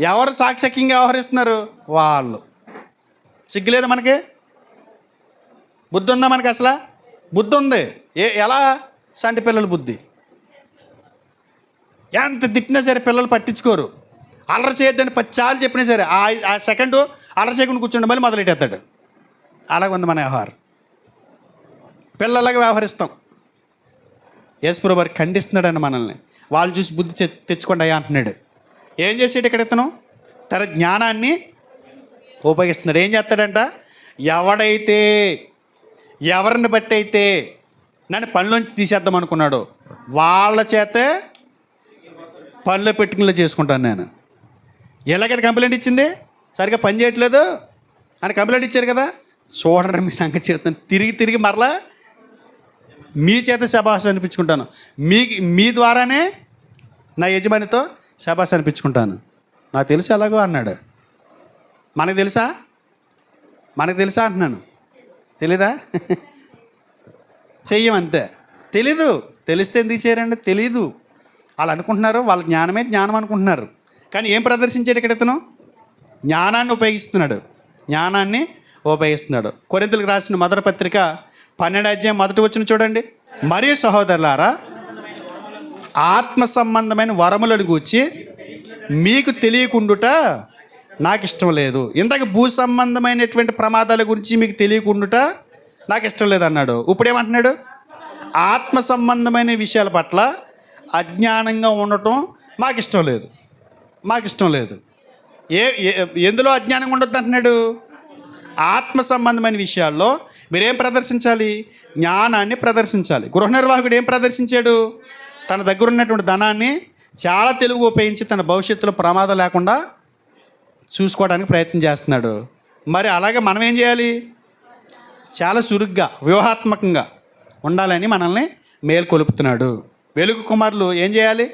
ఎవరు సాక్షక్యంగా వ్యవహరిస్తున్నారు? వాళ్ళు. సిగ్గులేదు మనకి? బుద్ధి ఉందా మనకి? అసలు బుద్ధి ఉంది. ఎలా? సంటి పిల్లల బుద్ధి. ఎంత తిప్పినా సరే పిల్లలు పట్టించుకోరు. అల్లరి చేయొద్దని 10 సార్లు చెప్పినా సరే ఆ సెకండ్ అల్లరి చేయకుండా కూర్చుండి మళ్ళీ మొదలెట్టేస్తాడు. అలాగ ఉంది మన వ్యవహారం. పిల్లలాగా వ్యవహరిస్తాం. యేసుప్రభువు వారు ఖండిస్తున్నాడని మనల్ని. వాళ్ళు చూసి బుద్ధి తెచ్చుకోండి అయ్యా అంటున్నాడు. ఏం చేసాడు ఇక్కడ ఇతను? తన జ్ఞానాన్ని ఉపయోగిస్తున్నాడు. ఏం చేస్తాడంట? ఎవరిని బట్టి అయితే నన్ను పనిలోంచి తీసేద్దాం అనుకున్నాడు వాళ్ళ చేతే పనిలో పెట్టుకునేలా చేసుకుంటాను నేను. ఎలాగైతే కంప్లైంట్ ఇచ్చింది? సరిగ్గా పని చేయట్లేదు అని కంప్లైంట్ ఇచ్చారు కదా. చూడండి మీ సంగతి చెప్తాను. తిరిగి మరలా మీ చేత శబాష్ అనిపించుకుంటాను. మీ ద్వారానే నా యజమానితో శబాష్ అనిపించుకుంటాను. నాకు తెలుసు ఎలాగో అన్నాడు. మనకు తెలుసా అంటున్నాను. తెలీదా? చెయ్యమంతే. తెలీదు. తెలిస్తే ఎందుకు చేయరండి? తెలీదు. వాళ్ళు అనుకుంటున్నారు వాళ్ళ జ్ఞానమే జ్ఞానం అనుకుంటున్నారు. కానీ ఏం ప్రదర్శించాడు ఇక్కడ ఇతను? జ్ఞానాన్ని ఉపయోగిస్తున్నాడు. కొరింథీయులకు రాసిన మొదటి పత్రిక 12వ అధ్యాయం 1వ వచనం చూడండి. మరియు సహోదరులారా, ఆత్మ సంబంధమైన వరములను గూర్చి మీకు తెలియకుండుట నాకు ఇష్టం లేదు. ఇందాక భూ సంబంధమైనటువంటి ప్రమాదాల గురించి మీకు తెలియకుండుట నాకు ఇష్టం లేదు అన్నాడు. ఇప్పుడు ఏమంటున్నాడు? ఆత్మ సంబంధమైన విషయాల పట్ల అజ్ఞానంగా ఉండటం మాకు ఇష్టం లేదు. ఎందులో అజ్ఞానంగా ఉండొద్దు అంటున్నాడు? ఆత్మ సంబంధమైన విషయాల్లో మీరేం ప్రదర్శించాలి? జ్ఞానాన్ని ప్రదర్శించాలి. గృహ నిర్వాహకుడు ఏం ప్రదర్శించాడు? తన దగ్గర ఉన్నటువంటి ధనాన్ని చాలా తెలివిగా ఉపయోగించి తన భవిష్యత్తులో ప్రమాదం లేకుండా చూసుకోవడానికి ప్రయత్నం చేస్తున్నాడు. మరి అలాగే మనం ఏం చేయాలి? చాలా చురుగ్గా వ్యూహాత్మకంగా ఉండాలని మనల్ని మేల్కొలుపుతున్నాడు. వెలుగు కుమారులు ఏం చేయాలి?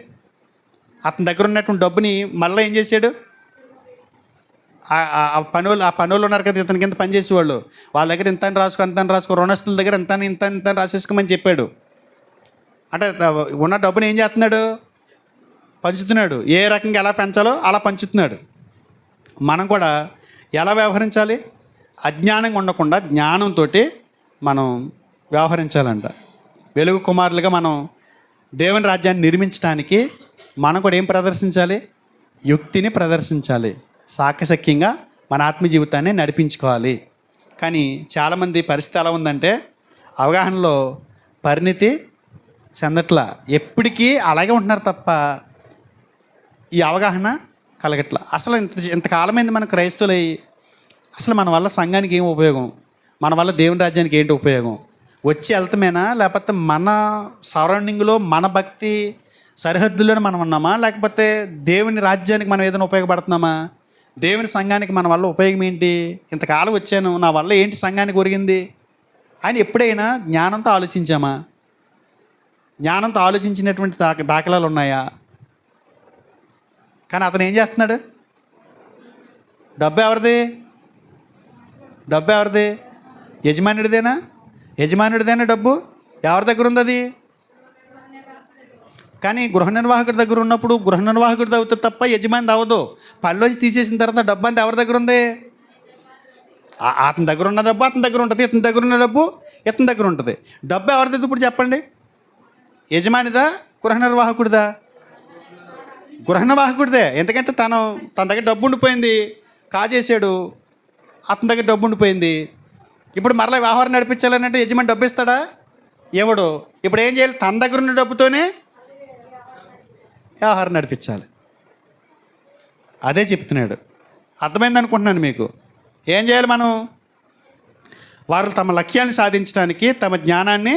అతని దగ్గర ఉన్నటువంటి డబ్బుని మళ్ళీ ఏం చేశాడు? ఆ పనులు ఉన్నారు కదా ఇతని కింద పనిచేసేవాళ్ళు, వాళ్ళ దగ్గర ఇంత రాసుకో, రుణస్తుల దగ్గర ఇంత రాసేసుకోమని చెప్పాడు. అంటే ఉన్న డబ్బుని ఏం చేస్తున్నాడు? పంచుతున్నాడు. ఏ రకంగా ఎలా పెంచాలో అలా పంచుతున్నాడు. మనం కూడా ఎలా వ్యవహరించాలి? అజ్ఞానంగా ఉండకుండా జ్ఞానంతో మనం వ్యవహరించాలంట. వెలుగు కుమారులుగా మనం దేవుని రాజ్యాన్ని నిర్మించడానికి మనం కూడా ఏం ప్రదర్శించాలి? యుక్తిని ప్రదర్శించాలి. సాకసక్యంగా మన ఆత్మ జీవితాన్ని నడిపించుకోవాలి. కానీ చాలామంది పరిస్థితి ఎలా ఉందంటే అవగాహనలో పరిణితి చెందట్లా. ఎప్పటికీ అలాగే ఉంటున్నారు తప్ప ఈ అవగాహన కలగట్ల. అసలు ఇంతకాలమైంది మన క్రైస్తవులై, అసలు మన వల్ల సంఘానికి ఏం ఉపయోగం, మన వల్ల దేవుని రాజ్యానికి ఏంటి ఉపయోగం? వచ్చి వెళ్తామేనా, లేకపోతే మన సరౌండింగ్లో మన భక్తి సరిహద్దుల్లోనే మనం ఉన్నామా, లేకపోతే దేవుని రాజ్యానికి మనం ఏదైనా ఉపయోగపడుతున్నామా? దేవుని సంఘానికి మన వల్ల ఉపయోగం ఏంటి? ఇంతకాలం వచ్చాను, నా వల్ల ఏంటి సంఘానికి ఒరిగింది అని ఎప్పుడైనా జ్ఞానంతో ఆలోచించామా? జ్ఞానంతో ఆలోచించినటువంటి దాఖలాలు ఉన్నాయా? కానీ అతను ఏం చేస్తున్నాడు? డబ్బు ఎవరిది? డబ్బు ఎవరిది? యజమానుడిదేనా? యజమానుడిదేనా డబ్బు? ఎవరి దగ్గర ఉంది అది? కానీ గృహ నిర్వాహకుడి దగ్గర ఉన్నప్పుడు గృహ నిర్వాహకుడిది అవుతుంది తప్ప యజమానిది అవ్వదు. పనిలోంచి తీసేసిన తర్వాత డబ్బు అంతా ఎవరి దగ్గర ఉంది? అతని దగ్గర ఉన్న డబ్బు అతని దగ్గర ఉంటుంది, ఇతని దగ్గర ఉన్న డబ్బు ఇతని దగ్గర ఉంటుంది. డబ్బు ఎవరిది ఇప్పుడు చెప్పండి? యజమానిదా, గృహ నిర్వాహకుడిదా? గృహ నిర్వాహకుడిదే. ఎందుకంటే తన దగ్గర డబ్బు ఉండిపోయింది, కాజేసాడు, అతని దగ్గర డబ్బు ఉండిపోయింది. ఇప్పుడు మరలా వ్యవహారం నడిపించాలనంటే యజమాని డబ్బు ఇస్తాడా? ఇవ్వడు. ఇప్పుడు ఏం చేయాలి? తన దగ్గర ఉన్న డబ్బుతోనే వ్యవహారం నడిపించాలి. అదే చెప్తున్నాడు. అర్థమైంది అనుకుంటున్నాను మీకు. ఏం చేయాలి మనం? వారు తమ లక్ష్యాన్ని సాధించడానికి తమ జ్ఞానాన్ని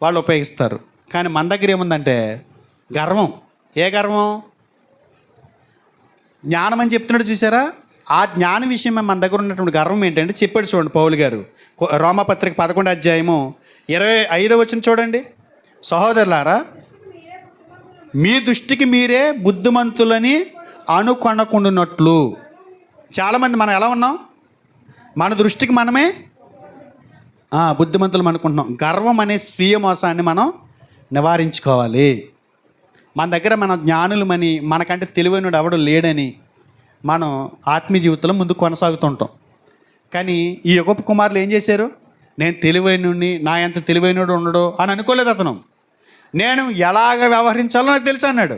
వాళ్ళు ఉపయోగిస్తారు. కానీ మన దగ్గర ఏముందంటే గర్వం. ఏ గర్వం? జ్ఞానం అని చెప్తున్నాడు చూసారా? ఆ జ్ఞాన విషయం మన దగ్గర ఉన్నటువంటి గర్వం ఏంటంటే చెప్పాడు చూడండి పౌలు గారు. రోమాపత్రిక 11 అధ్యాయము 25వ వచనం చూడండి. సహోదరులారా, మీ దృష్టికి మీరే బుద్ధిమంతులని అనుకొనకుండునట్లు. చాలామంది మనం ఎలా ఉన్నాం? మన దృష్టికి మనమే బుద్ధిమంతులం అనుకుంటున్నాం. గర్వం అనే స్వీయ మోసాన్ని మనం నివారించుకోవాలి. మన దగ్గర మన జ్ఞానులమని, మనకంటే తెలివైనడు ఎవడు లేడని మనం ఆత్మీయ జీవితంలో ముందు కొనసాగుతుంటాం. కానీ ఈ యుగపు కుమారులు ఏం చేశారు? నేను తెలివైనని, నా ఎంత తెలివైనడు ఉండడు అని అనుకోలేదు అతను. నేను ఎలాగ వ్యవహరించాలో నాకు తెలుసు అన్నాడు.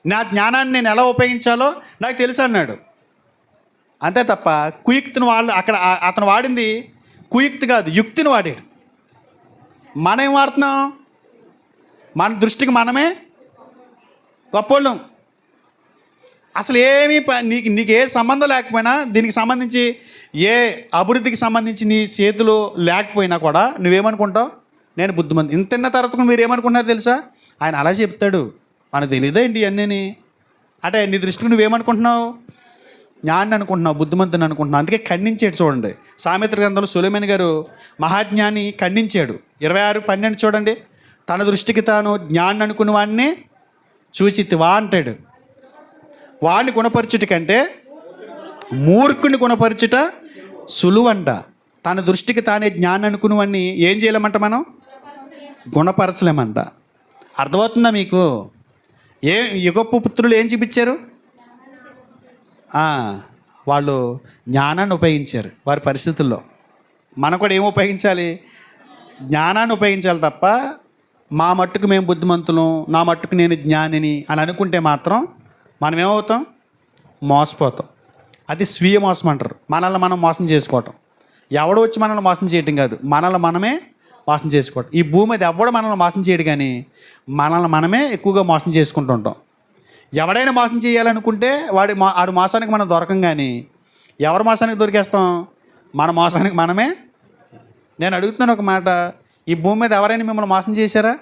నా జ్ఞానాన్ని నేను ఎలా ఉపయోగించాలో నాకు తెలుసు అన్నాడు. అంతే తప్ప కుయుక్తిని అతను వాడింది కుయుక్తి కాదు, యుక్తిని వాడాడు. మనం ఏం వాడుతున్నాం? మన దృష్టికి మనమే గొప్పోళ్ళం. అసలు ఏమీ నీకు ఏ సంబంధం లేకపోయినా, దీనికి సంబంధించి ఏ అభివృద్ధికి సంబంధించి నీ చేతిలో లేకపోయినా కూడా నువ్వేమనుకుంటావు? నేను బుద్ధిమంది. ఇంత తిన్న తర్వాత మీరు ఏమనుకుంటున్నారు తెలుసా? ఆయన అలా చెప్తాడు, మనకు తెలియదా ఏంటి అన్నీ? అంటే నీ దృష్టికి నువ్వేమనుకుంటున్నావు? జ్ఞాన్ని అనుకుంటున్నావు, బుద్ధిమంతుని అనుకుంటున్నావు. అందుకే ఖండించాడు చూడండి. సామెత్ర గ్రంథంలో సొలొమోను గారు మహాజ్ఞాని ఖండించాడు. 26:12 చూడండి. తన దృష్టికి తాను జ్ఞాన్ని అనుకున్న వాడిని చూచితివా అంటాడు. వాడిని గుణపరచుట కంటే మూర్ఖుని గుణపరచుట సులువంట. తన దృష్టికి తానే జ్ఞానం అనుకున్నవన్నీ ఏం చేయలేమంట? మనం గుణపరచలేమంట. అర్థమవుతుందా మీకు? యుగపు పుత్రులు ఏం చూపించారు? వాళ్ళు జ్ఞానాన్ని ఉపయోగించారు వారి పరిస్థితుల్లో. మనం కూడా ఏం ఉపయోగించాలి? జ్ఞానాన్ని ఉపయోగించాలి తప్ప మా మట్టుకు మేము బుద్ధిమంతులం, నా మట్టుకు నేను జ్ఞానిని అని అనుకుంటే మాత్రం మనం ఏమవుతాం? మోసపోతాం. అది స్వీయ మోసం అంటారు. మనల్ని మనం మోసం చేసుకోవటం. ఎవడో వచ్చి మనల్ని మోసం చేయటం కాదు, మనల్ని మనమే మోసం చేసుకోవటం. ఈ భూమి మీద ఎవడో మనల్ని మోసం చేయడు, కానీ మనల్ని మనమే ఎక్కువగా మోసం చేసుకుంటూ ఉంటాం. ఎవడైనా మోసం చేయాలనుకుంటే వాడి మోసానికి మనం దొరకం, కానీ ఎవరి మోసానికి దొరికేస్తాం? మన మోసానికి మనమే. నేను అడుగుతున్నాను ఒక మాట, ఈ భూమి మీద ఎవరైనా మిమ్మల్ని మోసం చేశారా?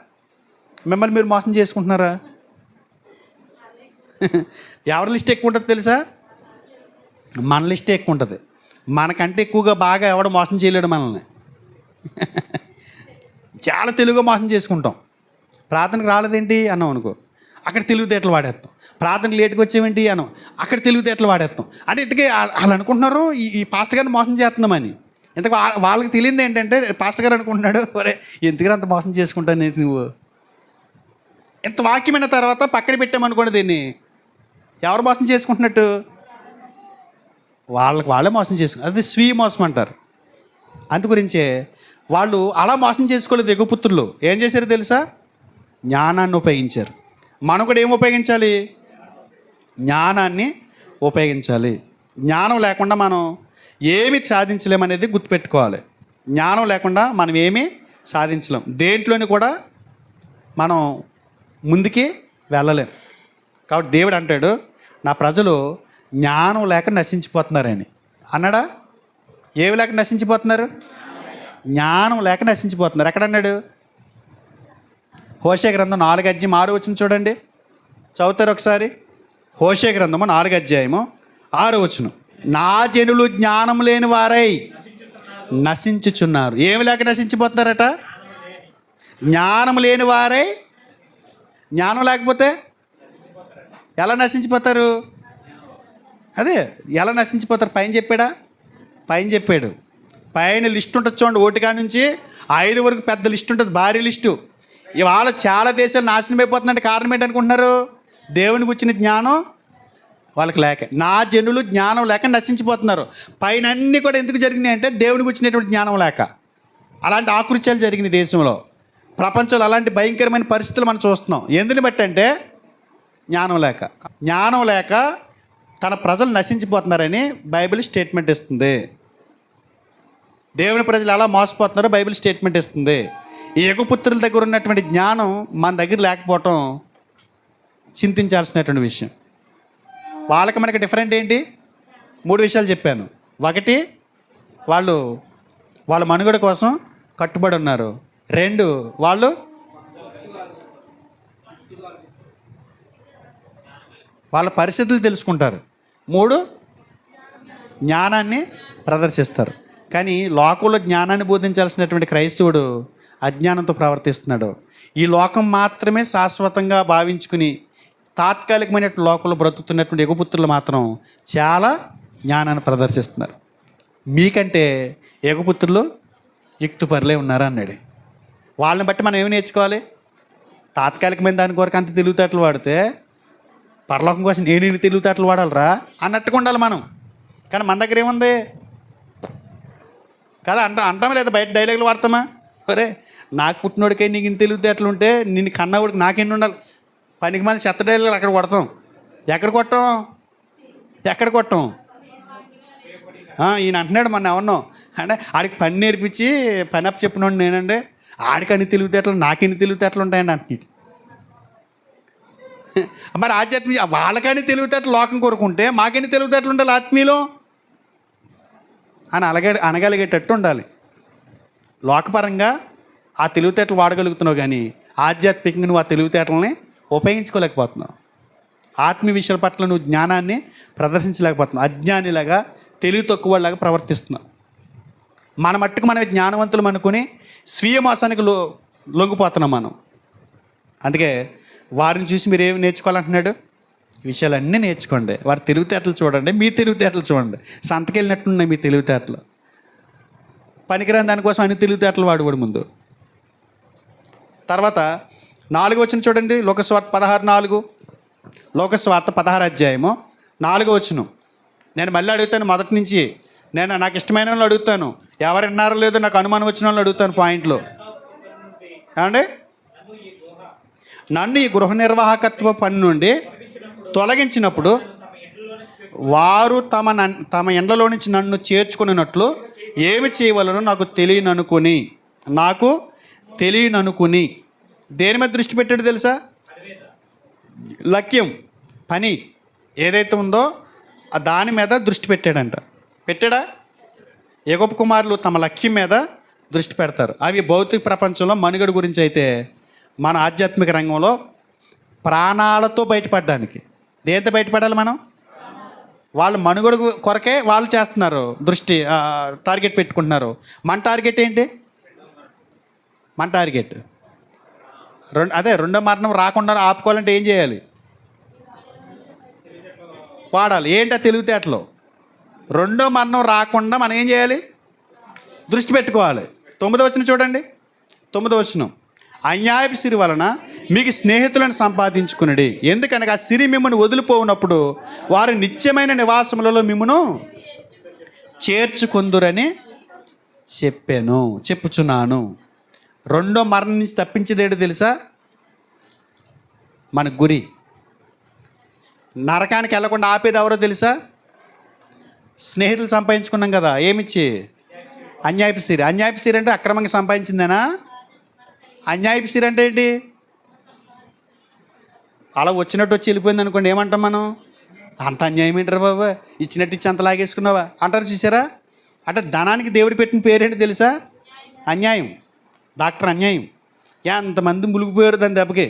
మిమ్మల్ని మీరు మోసం చేసుకుంటున్నారా? ఎవరి లిస్ట్ ఎక్కువ ఉంటుంది తెలుసా? మన లిస్టే ఎక్కువ ఉంటుంది. మనకంటే ఎక్కువగా బాగా ఎవడు మోసం చేయలేడు మనల్ని. చాలా తెలుగుగా మోసం చేసుకుంటాం. ప్రార్థనకు రాలేదేంటి అన్నాం అనుకో, అక్కడ తెలివితేటలు వాడేస్తాం. ప్రార్థనకు లేట్కి వచ్చేవేంటి అన్నాం, అక్కడ తెలివితేటలు వాడేస్తాం. అంటే ఇంతకీ వాళ్ళు అనుకుంటున్నారు ఈ పాస్టర్ గారిని మోసం చేస్తున్నామని. ఇంతకు వాళ్ళకి తెలియదు ఏంటంటే పాస్టర్ గారు అనుకుంటున్నాడు, ఒరే ఎందుకని అంత మోసం చేసుకుంటాను నువ్వు. ఇంత వాక్యమైన తర్వాత పక్కన పెట్టామనుకోండి, దీన్ని ఎవరు మోసం చేసుకుంటున్నట్టు? వాళ్ళే మోసం చేసుకున్నారు. అది స్వీయ మోసం అంటారు. అందుగురించే వాళ్ళు అలా మోసం చేసుకోలేదు. యుగపుత్రులు ఏం చేశారు తెలుసా? జ్ఞానాన్ని ఉపయోగించారు. మనం కూడా ఏం ఉపయోగించాలి? జ్ఞానాన్ని ఉపయోగించాలి. జ్ఞానం లేకుండా మనం ఏమి సాధించలేమనేది గుర్తుపెట్టుకోవాలి. జ్ఞానం లేకుండా మనం ఏమీ సాధించలేం. దేంట్లోని కూడా మనం ముందుకి వెళ్ళలేం. కాబట్టి దేవుడు అంటాడు, నా ప్రజలు జ్ఞానం లేక నశించిపోతున్నారని అన్నాడా? ఏమి లేక నశించిపోతున్నారు? జ్ఞానం లేక నశించిపోతున్నారు. ఎక్కడన్నాడు? హోషే గ్రంథం 4:6 చూడండి, చదువుతారు ఒకసారి. హోషే గ్రంథము 4:6. నా జనులు జ్ఞానం లేని వారై నశించుచున్నారు. ఏమి లేక నశించిపోతున్నారట? జ్ఞానం లేని వారై. జ్ఞానం లేకపోతే ఎలా నశించిపోతారు? అదే ఎలా నశించిపోతారు? పైన చెప్పాడు. పైన లిస్ట్ ఉంటుంది చూడండి, 1 నుంచి 5 వరకు పెద్ద లిస్ట్ ఉంటుంది, భారీ లిస్టు. ఇవాళ చాలా దేశాలు నాశనం అయిపోతుందంటే కారణం ఏంటనుకుంటున్నారు? దేవునికి వచ్చిన జ్ఞానం వాళ్ళకి లేక. నా జనులు జ్ఞానం లేక నశించిపోతున్నారు. పైన అన్నీ కూడా ఎందుకు జరిగినాయి అంటే దేవునికి వచ్చినటువంటి జ్ఞానం లేక. అలాంటి ఆకృత్యాలు జరిగినాయి దేశంలో, ప్రపంచంలో. అలాంటి భయంకరమైన పరిస్థితులు మనం చూస్తున్నాం. ఎందుని బట్టి అంటే జ్ఞానం లేక తన ప్రజలు నశించిపోతున్నారని బైబిల్ స్టేట్మెంట్ ఇస్తుంది. దేవుని ప్రజలు ఎలా మోసపోతున్నారో బైబిల్ స్టేట్మెంట్ ఇస్తుంది. ఈ యుగపుత్రుల దగ్గర ఉన్నటువంటి జ్ఞానం మన దగ్గర లేకపోవటం చింతించాల్సినటువంటి విషయం. వాళ్ళకి మనకి డిఫరెంట్ ఏంటి? 3 విషయాలు చెప్పాను. 1, వాళ్ళ మనుగడ కోసం కట్టుబడి ఉన్నారు. 2, వాళ్ళ పరిస్థితులు తెలుసుకుంటారు. 3, జ్ఞానాన్ని ప్రదర్శిస్తారు. కానీ లోకంలో జ్ఞానాన్ని బోధించాల్సినటువంటి క్రైస్తవుడు అజ్ఞానంతో ప్రవర్తిస్తున్నాడు. ఈ లోకం మాత్రమే శాశ్వతంగా భావించుకుని తాత్కాలికమైన లోకంలో బ్రతుకుతున్నటువంటి యుగపుత్రులు మాత్రం చాలా జ్ఞానాన్ని ప్రదర్శిస్తున్నారు. మీకంటే యుగపుత్రులు యుక్తిపరులే ఉన్నారా అన్నాడు. వాళ్ళని బట్టి మనం ఏమి నేర్చుకోవాలి? తాత్కాలికమైన దాని కొరకు అంత తెలివితేటలు వాడితే పరలోకం కోసం నేను తెలివితేటలు వాడాలరా అన్నట్టుగా ఉండాలి మనం. కానీ మన దగ్గర ఏముంది కదా? అంటామా లేదా? బయట డైలాగులు వాడతామా? ఒరే, నాకు పుట్టినోడికే నీకు ఇంత తెలివితేటలు ఉంటే నిన్ను కన్నవాడికి నాకెన్ని ఉండాలి? పనికి మళ్ళీ చెత్త డైలాగులు అక్కడ కొడతాం. ఎక్కడ కొట్టాం? ఈయన అంటున్నాడు మొన్న ఎవరినో అంటే ఆడికి పని నేర్పించి పని అప్ చెప్పినోడు నేనండి, ఆడికి అన్ని తెలివితేటలు నాకెన్ని తెలివితేటలు ఉంటాయండి అంటున్నాడు. మరి ఆధ్యాత్మిక వాళ్ళకని తెలివితేటలు లోకం కోరుకుంటే మాకెన్ని తెలివితేటలు ఉండాలి ఆత్మీయులు అని అనగలిగేటట్టు ఉండాలి. లోకపరంగా ఆ తెలివితేటలు వాడగలుగుతున్నావు, కానీ ఆధ్యాత్మికంగా నువ్వు ఆ తెలివితేటలని ఉపయోగించుకోలేకపోతున్నావు. ఆత్మీయ విషయాల పట్ల నువ్వు జ్ఞానాన్ని ప్రదర్శించలేకపోతున్నావు. అజ్ఞానిలాగా, తెలివి తక్కువలాగా ప్రవర్తిస్తున్నావు. మన మట్టుకు మనం జ్ఞానవంతులు అనుకుని స్వీయ మోసానికి లొంగిపోతున్నాం మనం. అందుకే వారిని చూసి మీరు ఏమి నేర్చుకోవాలంటున్నాడు? ఈ విషయాలన్నీ నేర్చుకోండి. వారి తెలివితేటలు చూడండి, మీ తెలివితేటలు చూడండి. సంతకెళ్ళినట్టున్నాయి మీ తెలివితేటలు. పనికిరాని దానికోసం అన్ని తెలివితేటలు వాడుకోడు ముందు. తర్వాత 4 చూడండి, లోకస్వార్త 16:4. లోకస్వార్త 16:4. నేను మళ్ళీ అడుగుతాను మొదటి నుంచి. నాకు ఇష్టమైన వాళ్ళు అడుగుతాను, ఎవరు విన్నారో లేదో నాకు అనుమానం వచ్చిన వాళ్ళు అడుగుతాను పాయింట్లు. ఏమండి? నన్ను ఈ గృహ నిర్వాహకత్వ పని నుండి తొలగించినప్పుడు వారు తమ ఎండ్లలో నుంచి నన్ను చేర్చుకున్నట్లు ఏమి చేయవలనో నాకు తెలియననుకుని దేని మీద దృష్టి పెట్టాడు తెలుసా? లక్ష్యం, పని ఏదైతే ఉందో దాని మీద దృష్టి పెట్టాడా? యోగపు కుమారులు తమ లక్ష్యం మీద దృష్టి పెడతారు. అవి భౌతిక ప్రపంచంలో మనుగడ గురించి అయితే, మన ఆధ్యాత్మిక రంగంలో ప్రాణాలతో బయటపడడానికి. దేంతో బయటపడాలి మనం? వాళ్ళు మనుగడ కొరకే వాళ్ళు చేస్తున్నారు, దృష్టి టార్గెట్ పెట్టుకుంటున్నారు. మన టార్గెట్ ఏంటి? మన టార్గెట్ రెండో మరణం రాకుండా ఆపుకోవాలంటే ఏం చేయాలి? వాడాలి. ఏంటి ఆ తెలివితేటలో? రెండో మరణం రాకుండా మనం ఏం చేయాలి? దృష్టి పెట్టుకోవాలి. 9వ చూడండి, 9వ. అన్యాయపు సిరి వలన మీకు స్నేహితులను సంపాదించుకునడి, ఎందుకనగా ఆ సిరి మిమ్మల్ని వదిలిపోవునప్పుడు వారి నిత్యమైన నివాసములలో మిమ్మను చేర్చుకుందురని చెప్పుచున్నాను. రెండో మరణం నుంచి తప్పించేదేంటో తెలుసా? మన గురి. నరకానికి వెళ్ళకుండా ఆపేది ఎవరో తెలుసా? స్నేహితులు సంపాదించుకున్నాం కదా, ఏమిచ్చి? అన్యాయపు సిరి. అన్యాయపు సిరి అంటే అక్రమంగా సంపాదించిందేనా? అన్యాయపు సిరి అంటే ఏంటి? అలా వచ్చినట్టు వచ్చి వెళ్ళిపోయింది అనుకోండి, ఏమంటాం మనం? అంత అన్యాయం ఏంటారు బాబా, ఇచ్చినట్టు ఇచ్చి అంత లాగేసుకున్నావా అంటారు. చూసారా? అంటే ధనానికి దేవుడు పెట్టిన పేరేంటి తెలుసా? అన్యాయం. డాక్టర్ అన్యాయం. ఎంతమంది మునిగిపోయారు దాని దెబ్బకి.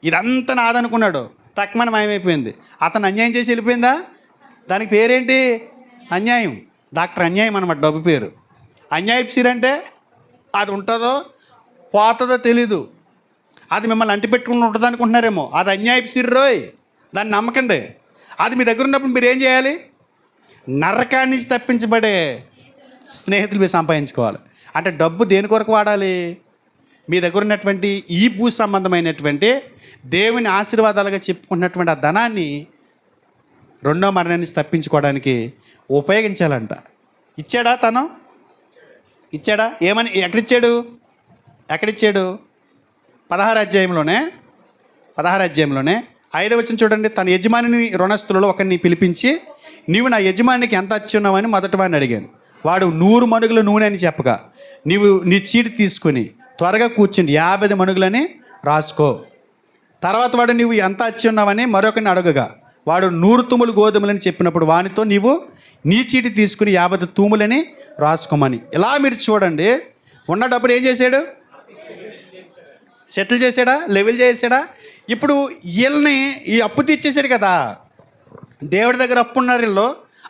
ఇదంతా నాదనుకున్నాడు, తక్కువని మాయమైపోయింది. అతను అన్యాయం చేసి వెళ్ళిపోయిందా? దానికి పేరేంటి? అన్యాయం. డాక్టర్ అన్యాయం అనమాట డబ్బు పేరు. అన్యాయపు సిరి అంటే అది ఉంటుందో పోతుందో తెలీదు. అది మిమ్మల్ని అంటిపెట్టుకుని ఉంటుంది అనుకుంటున్నారేమో. అది అన్యాయపు సిరి రోయ్, దాన్ని నమ్మకండి. అది మీ దగ్గర ఉన్నప్పుడు మీరు ఏం చేయాలి? నరకాన్ని నుంచి తప్పించబడే స్నేహితులు మీరు సంపాదించుకోవాలి. అంటే డబ్బు దేని కొరకు వాడాలి? మీ దగ్గర ఉన్నటువంటి ఈ భూ సంబంధమైనటువంటి దేవుని ఆశీర్వాదాలుగా చెప్పుకున్నటువంటి ఆ ధనాన్ని రెండో మరణాన్ని తప్పించుకోవడానికి ఉపయోగించాలంట. ఇచ్చాడా తను? ఇచ్చాడా? ఏమని ఎక్కడిచ్చాడు? 16వ అధ్యాయంలోనే 5వ వచనం చూడండి. తన యజమానిని రుణస్థులలో ఒకరిని పిలిపించి, నీవు నా యజమానికి ఎంత అచ్చున్నావని మొదటి వాడిని అడిగాను. వాడు 100 మణుగుల నూనె అని చెప్పగా, నీవు నీ చీటి తీసుకుని త్వరగా కూర్చుండి 50 మణుగులని రాసుకో. తర్వాత వాడు నీవు ఎంత అచ్చి ఉన్నావని మరొకరిని అడగగా, వాడు 100 తూములు గోధుమలని చెప్పినప్పుడు వానితో నీవు నీ చీటి తీసుకుని 50 తూములని రాసుకోమని. ఇలా మీరు చూడండి, ఉన్న డబ్బులు ఏం చేశాడు? సెటిల్ చేశాడా? లెవెల్ చేశాడా? ఇప్పుడు వీళ్ళని ఈ అప్పు తీర్చేశాడు కదా. దేవుడి దగ్గర అప్పు ఉన్నారు వీళ్ళు.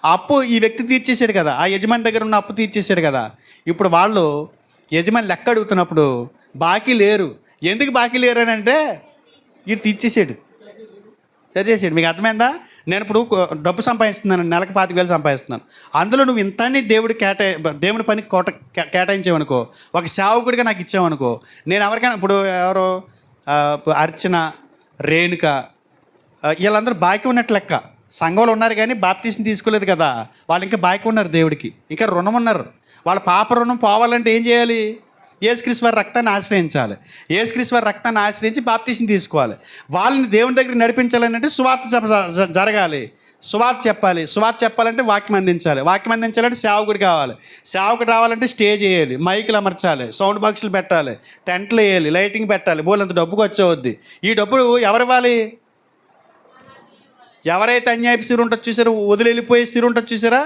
ఆ అప్పు ఈ వ్యక్తి తీర్చేశాడు కదా. ఆ యజమాని దగ్గర ఉన్న అప్పు తీర్చేశాడు కదా. ఇప్పుడు వాళ్ళు యజమాని లెక్క అడుగుతున్నప్పుడు బాకీ లేరు. ఎందుకు బాకీ లేరు అని అంటే వీడు తీర్చేసాడు, సరి చేసాడు. మీకు అర్థమైందా? నేను ఇప్పుడు డబ్బు సంపాదిస్తున్నాను, నెలకు 25,000 సంపాదిస్తున్నాను. అందులో నువ్వు ఇంతని దేవుడి పనికి కేటాయించావనుకో, ఒక సేవకుడిగా నాకు ఇచ్చావనుకో, నేను ఎవరికైనా ఇప్పుడు ఎవరో అర్చన, రేణుక వీళ్ళందరూ బాకీ ఉన్నట్టు లెక్క. సంఘంలో ఉన్నారు కానీ బాప్తీసం తీసుకోలేదు కదా, వాళ్ళు ఇంకా బాకీ ఉన్నారు దేవుడికి, ఇంకా రుణం ఉన్నారు. వాళ్ళ పాప రుణం పోవాలంటే ఏం చేయాలి? యేసుక్రీస్తు వారి రక్తాన్ని ఆశ్రయించాలి. యేసుక్రీస్తు వారి రక్తాన్ని ఆశ్రయించి బాప్తీసం తీసుకోవాలి. వాళ్ళని దేవుని దగ్గరికి నడిపించాలని అంటే సువార్త జరగాలి, సువార్త చెప్పాలి. సువార్త చెప్పాలంటే వాక్యం అందించాలి. వాక్యం అందించాలంటే సేవకుడు కావాలి. సేవకుడు రావాలంటే స్టేజ్ వేయాలి, మైకులు అమర్చాలి, సౌండ్ బాక్సులు పెట్టాలి, టెంట్లు వేయాలి, లైటింగ్ పెట్టాలి. బోలంత డబ్బుకు వచ్చేవద్ది. ఈ డబ్బులు ఎవరు ఇవ్వాలి? ఎవరైతే అన్యాయపు సిరు ఉంటుంది చూసారో, వదిలి వెళ్ళిపోయే సిరు ఉంటుంది చూసారా,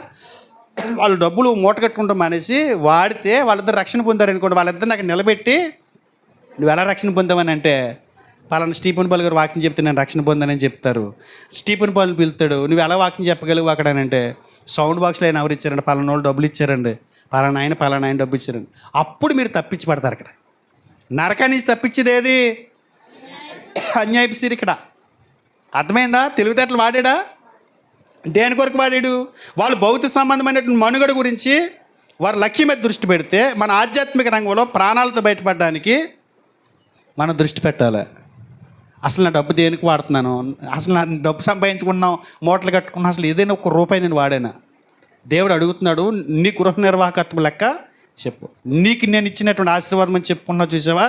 వాళ్ళు డబ్బులు మూట కట్టుకుంటాం అనేసి వాడితే వాళ్ళిద్దరు రక్షణ పొందారనుకోండి. వాళ్ళిద్దరు నాకు నిలబెట్టి నువ్వు ఎలా రక్షణ పొందావని అంటే, పలానా స్టీఫెన్ పాల్ గారు వాక్యం చెప్తే నేను రక్షణ పొందానని చెప్తారు. స్టీఫెన్ పాల్ని పిలుస్తాడు, నువ్వు ఎలా వాక్యం చెప్పగలవు అక్కడ అని అంటే, సౌండ్ బాక్స్లో ఆయన ఎవరు ఇచ్చారండి? పలానా వాళ్ళు డబ్బులు ఇచ్చారండి, పలానా ఆయన డబ్బు ఇచ్చారండి. అప్పుడు మీరు తప్పించి పడతారు. అక్కడ నరకాన్ని తప్పించేది ఏది? అన్యాయపు సిరి. ఇక్కడ అర్థమైందా? తెలివితేటలు వాడాడా? దేని కొరకు వాడాడు? వాళ్ళు భౌతిక సంబంధమైనటువంటి మనుగడ గురించి వారి లక్ష్యం మీద దృష్టి పెడితే, మన ఆధ్యాత్మిక రంగంలో ప్రాణాలతో బయటపడడానికి మనం దృష్టి పెట్టాలి. అసలు నా డబ్బు దేనికి వాడుతున్నాను? అసలు నా డబ్బు సంపాదించుకున్నాం, మూటలు కట్టుకున్నాం, అసలు ఏదైనా ఒక రూపాయి నేను వాడానా? దేవుడు అడుగుతున్నాడు, నీ గృహ నిర్వాహకత్వం లెక్క చెప్పు. నీకు నేను ఇచ్చినటువంటి ఆశీర్వాదం అని చెప్పుకున్నావు చూసావా,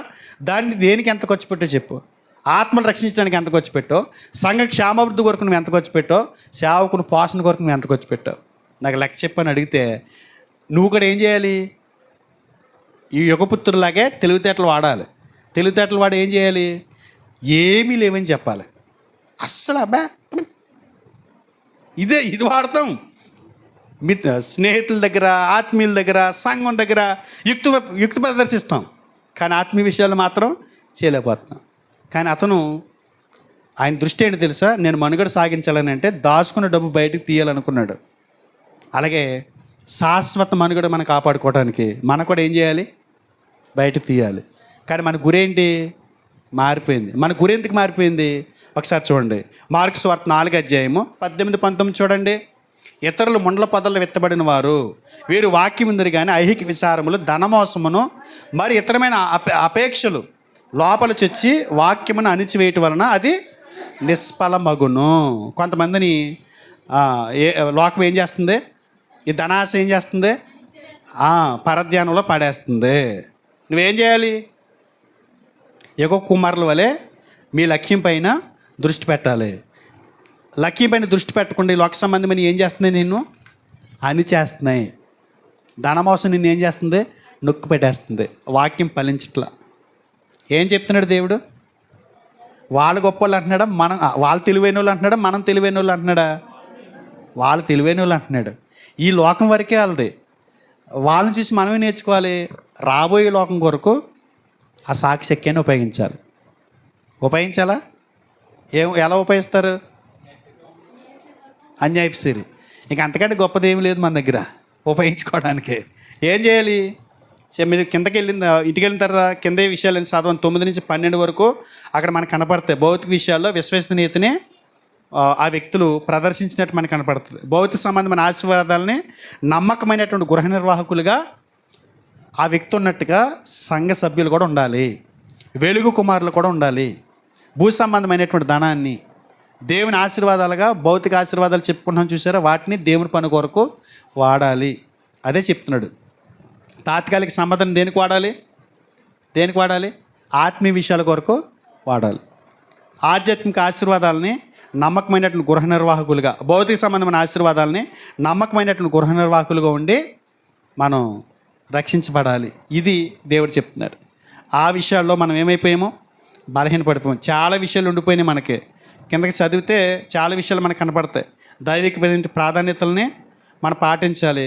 దాన్ని దేనికి ఎంత ఖర్చు పెట్టో చెప్పు. ఆత్మలు రక్షించడానికి ఎంత ఖర్చు పెట్టో, సంఘ క్షేమాభివృద్ధి కొరకు నువ్వు ఎంత ఖర్చు పెట్టో, సేవకుని పోషణ కొరకు నువ్వు ఎంత ఖర్చు పెట్టావు, నాకు లెక్క చెప్పని అడిగితే నువ్వు కూడా ఏం చేయాలి? ఈ యుగపుత్రులాగే తెలివితేటలు వాడాలి. తెలివితేటలు వాడు ఏం చేయాలి? ఏమీ లేవని చెప్పాలి. అస్సలు అబ్బా ఇది వాడతాం. స్నేహితుల దగ్గర, ఆత్మీయుల దగ్గర, సంఘం దగ్గర యుక్తి ప్రదర్శిస్తాం, కానీ ఆత్మీయ విషయాలు మాత్రం చేయలేకపోతున్నాం. కానీ అతను, ఆయన దృష్టి ఏంటి తెలుసా? నేను మనుగడ సాగించాలని అంటే దాచుకున్న డబ్బు బయటకు తీయాలనుకున్నాడు. అలాగే శాశ్వత మనుగడ మనం కాపాడుకోవడానికి మనం కూడా ఏం చేయాలి? బయటకు తీయాలి. కానీ మన గురేంటి? మారిపోయింది. మన గురి ఎందుకు మారిపోయింది? ఒకసారి చూడండి, మార్కు సువార్త 4వ అధ్యాయము 18-19 చూడండి. ఇతరులు ముండ్ల పొదల్లో విత్తబడిన వారు వీరు వాక్యం ఉందరు కానీ ఐహిక విచారములు, ధనమోసమును మరి ఇతరమైన అపేక్షలు లోపల చొచ్చి వాక్యమును అణిచివేయటం వలన అది నిష్ఫలమగును. కొంతమందిని లోకం ఏం చేస్తుంది? ఈ ధనాశ ఏం చేస్తుంది? పరధ్యానంలో పడేస్తుంది. నువ్వేం చేయాలి? యుగ కుమారుల వలె మీ లక్ష్యం పైన దృష్టి పెట్టాలి. లక్ష్యం పైన దృష్టి పెట్టకుండా ఈ లోక సంబంధమని ఏం చేస్తుంది? నిన్ను అణిచేస్తున్నాయి. ధనమోసం నిన్ను ఏం చేస్తుంది? నొక్కు పెట్టేస్తుంది. వాక్యం ఫలించట్లా. ఏం చెప్తున్నాడు దేవుడు? వాళ్ళు గొప్ప వాళ్ళు అంటున్నాడా? మనం వాళ్ళు తెలివైన వాళ్ళు అంటున్నాడా? మనం తెలివైన వాళ్ళు అంటున్నాడా? వాళ్ళు తెలివైన వాళ్ళు అంటున్నాడు. ఈ లోకం వరకే వాళ్ళది. వాళ్ళని చూసి మనమే నేర్చుకోవాలి. రాబోయే లోకం కొరకు ఆ సాక్షి శక్యాన్ని ఉపయోగించాలి. ఉపయోగించాలా? ఎలా ఉపయోగిస్తారు? అన్యాయపు సిరి. ఇంక అంతకంటే గొప్పది ఏమి లేదు మన దగ్గర ఉపయోగించుకోవడానికి. ఏం చేయాలి? మీరు కిందకి ఇంటికి వెళ్ళిన తర్వాత కింద విషయాలు చదవండి. 9 నుంచి 12 వరకు అక్కడ మనకు కనపడతాయి. భౌతిక విషయాల్లో విశ్వసనీయతని ఆ వ్యక్తులు ప్రదర్శించినట్టు మనకు కనపడుతుంది. భౌతిక సంబంధమైన ఆశీర్వాదాలని నమ్మకమైనటువంటి గృహ నిర్వాహకులుగా ఆ వ్యక్తి ఉన్నట్టుగా సంఘ సభ్యులు కూడా ఉండాలి. వెలుగు కుమారులు కూడా ఉండాలి. భూ సంబంధమైనటువంటి ధనాన్ని దేవుని ఆశీర్వాదాలుగా, భౌతిక ఆశీర్వాదాలు చెప్పుకుంటున్నాం చూసారా, వాటిని దేవుని పని కొరకు వాడాలి. అదే చెప్తున్నాడు. తాత్కాలిక సంపదను దేనికి వాడాలి? ఆత్మీయ విషయాల కొరకు వాడాలి. ఆధ్యాత్మిక ఆశీర్వాదాలని నమ్మకమైనటువంటి గృహ నిర్వాహకులుగా, భౌతిక సంబంధమైన ఆశీర్వాదాలని నమ్మకమైనటువంటి గృహ నిర్వాహకులుగా ఉండి మనం రక్షించబడాలి. ఇది దేవుడు చెప్తున్నాడు. ఆ విషయాల్లో మనం ఏమైపోయామో బలహీనపడిపోయాం. చాలా విషయాలు ఉండిపోయినాయి మనకి. కిందకి చదివితే చాలా విషయాలు మనకు కనపడతాయి. దైవిక ప్రాధాన్యతల్ని మనం పాటించాలి.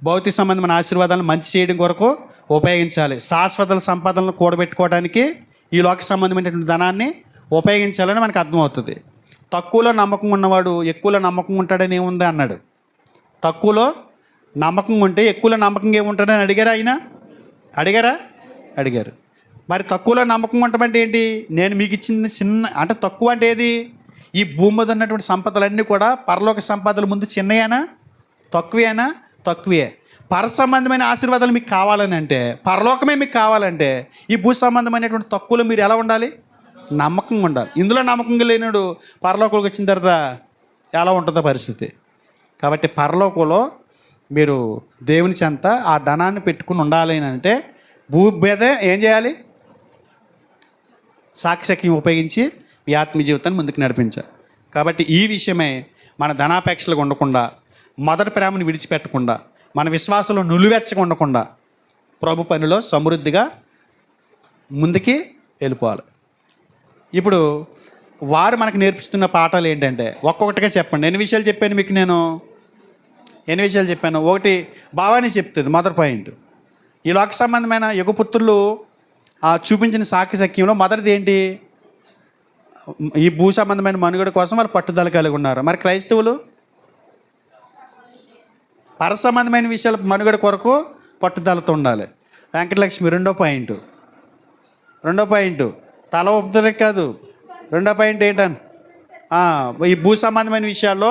భౌతిక సంబంధమైన ఆశీర్వాదాలను మంచి చేయడం కొరకు ఉపయోగించాలి. శాశ్వత సంపాదనలు కూడబెట్టుకోవడానికి ఈ లోక సంబంధమైనటువంటి ధనాన్ని ఉపయోగించాలని మనకు అర్థమవుతుంది. తక్కువలో నమ్మకం ఉన్నవాడు ఎక్కువలో నమ్మకం ఉంటాడని ఏముంది అన్నాడు. తక్కువలో నమ్మకం ఉంటే ఎక్కువలో నమ్మకంగా ఏముంటాడని అడిగారు. మరి తక్కువలో నమ్మకం ఉండటం ఏంటి? నేను మీకు ఇచ్చింది అంటే తక్కువ అంటే ఏది? ఈ భూమి మీద ఉన్నటువంటి సంపదలన్నీ కూడా పరలోక సంపదల ముందు చిన్నయేనా? తక్కువే. పర సంబంధమైన ఆశీర్వాదాలు మీకు కావాలని అంటే, పరలోకమే మీకు కావాలంటే ఈ భూ సంబంధమైనటువంటి తక్కువలో మీరు ఎలా ఉండాలి? నమ్మకంగా ఉండాలి. ఇందులో నమ్మకంగా లేనివాడు పరలోకంలోకి వచ్చిన తర్వాత ఎలా ఉంటుందో పరిస్థితి. కాబట్టి పరలోకంలో మీరు దేవుని చెంత ఆ ధనాన్ని పెట్టుకుని ఉండాలి అంటే భూమి మీదే ఏం చేయాలి? సాక్షిశక్తిని ఉపయోగించి మీ ఆత్మీయ జీవితాన్ని ముందుకు నడిపించాలి. కాబట్టి ఈ విషయమే మన ధనాపేక్షలుగా ఉండకుండా, మొదటి ప్రేమను విడిచిపెట్టకుండా, మన విశ్వాసంలో నులివెచ్చగా ఉండకుండా ప్రభు పనిలో సమృద్ధిగా ముందుకి వెళ్ళిపోవాలి. ఇప్పుడు వారు మనకు నేర్పిస్తున్న పాఠాలు ఏంటంటే ఒక్కొక్కటిగా చెప్పండి. ఎన్ని విషయాలు చెప్పాను మీకు? ఎన్ని విషయాలు చెప్పాను? ఒకటి భావాన్ని చెప్తుంది. మొదటి పాయింట్, ఈ లోక సంబంధమైన యుగపుత్రులు చూపించిన సాక్షిశక్యంలో మొదటిది ఏంటి? ఈ భూ సంబంధమైన మనుగడ కోసం వాళ్ళు పట్టుదల కలిగి ఉన్నారు. మరి క్రైస్తవులు పర సంబంధమైన విషయాల మనుగడ కొరకు పట్టుదలతో ఉండాలి. వెంకటలక్ష్మి రెండో పాయింట్ తల ఒప్పుదలే కాదు. రెండో పాయింట్ ఏంటని, ఈ భూ సంబంధమైన విషయాల్లో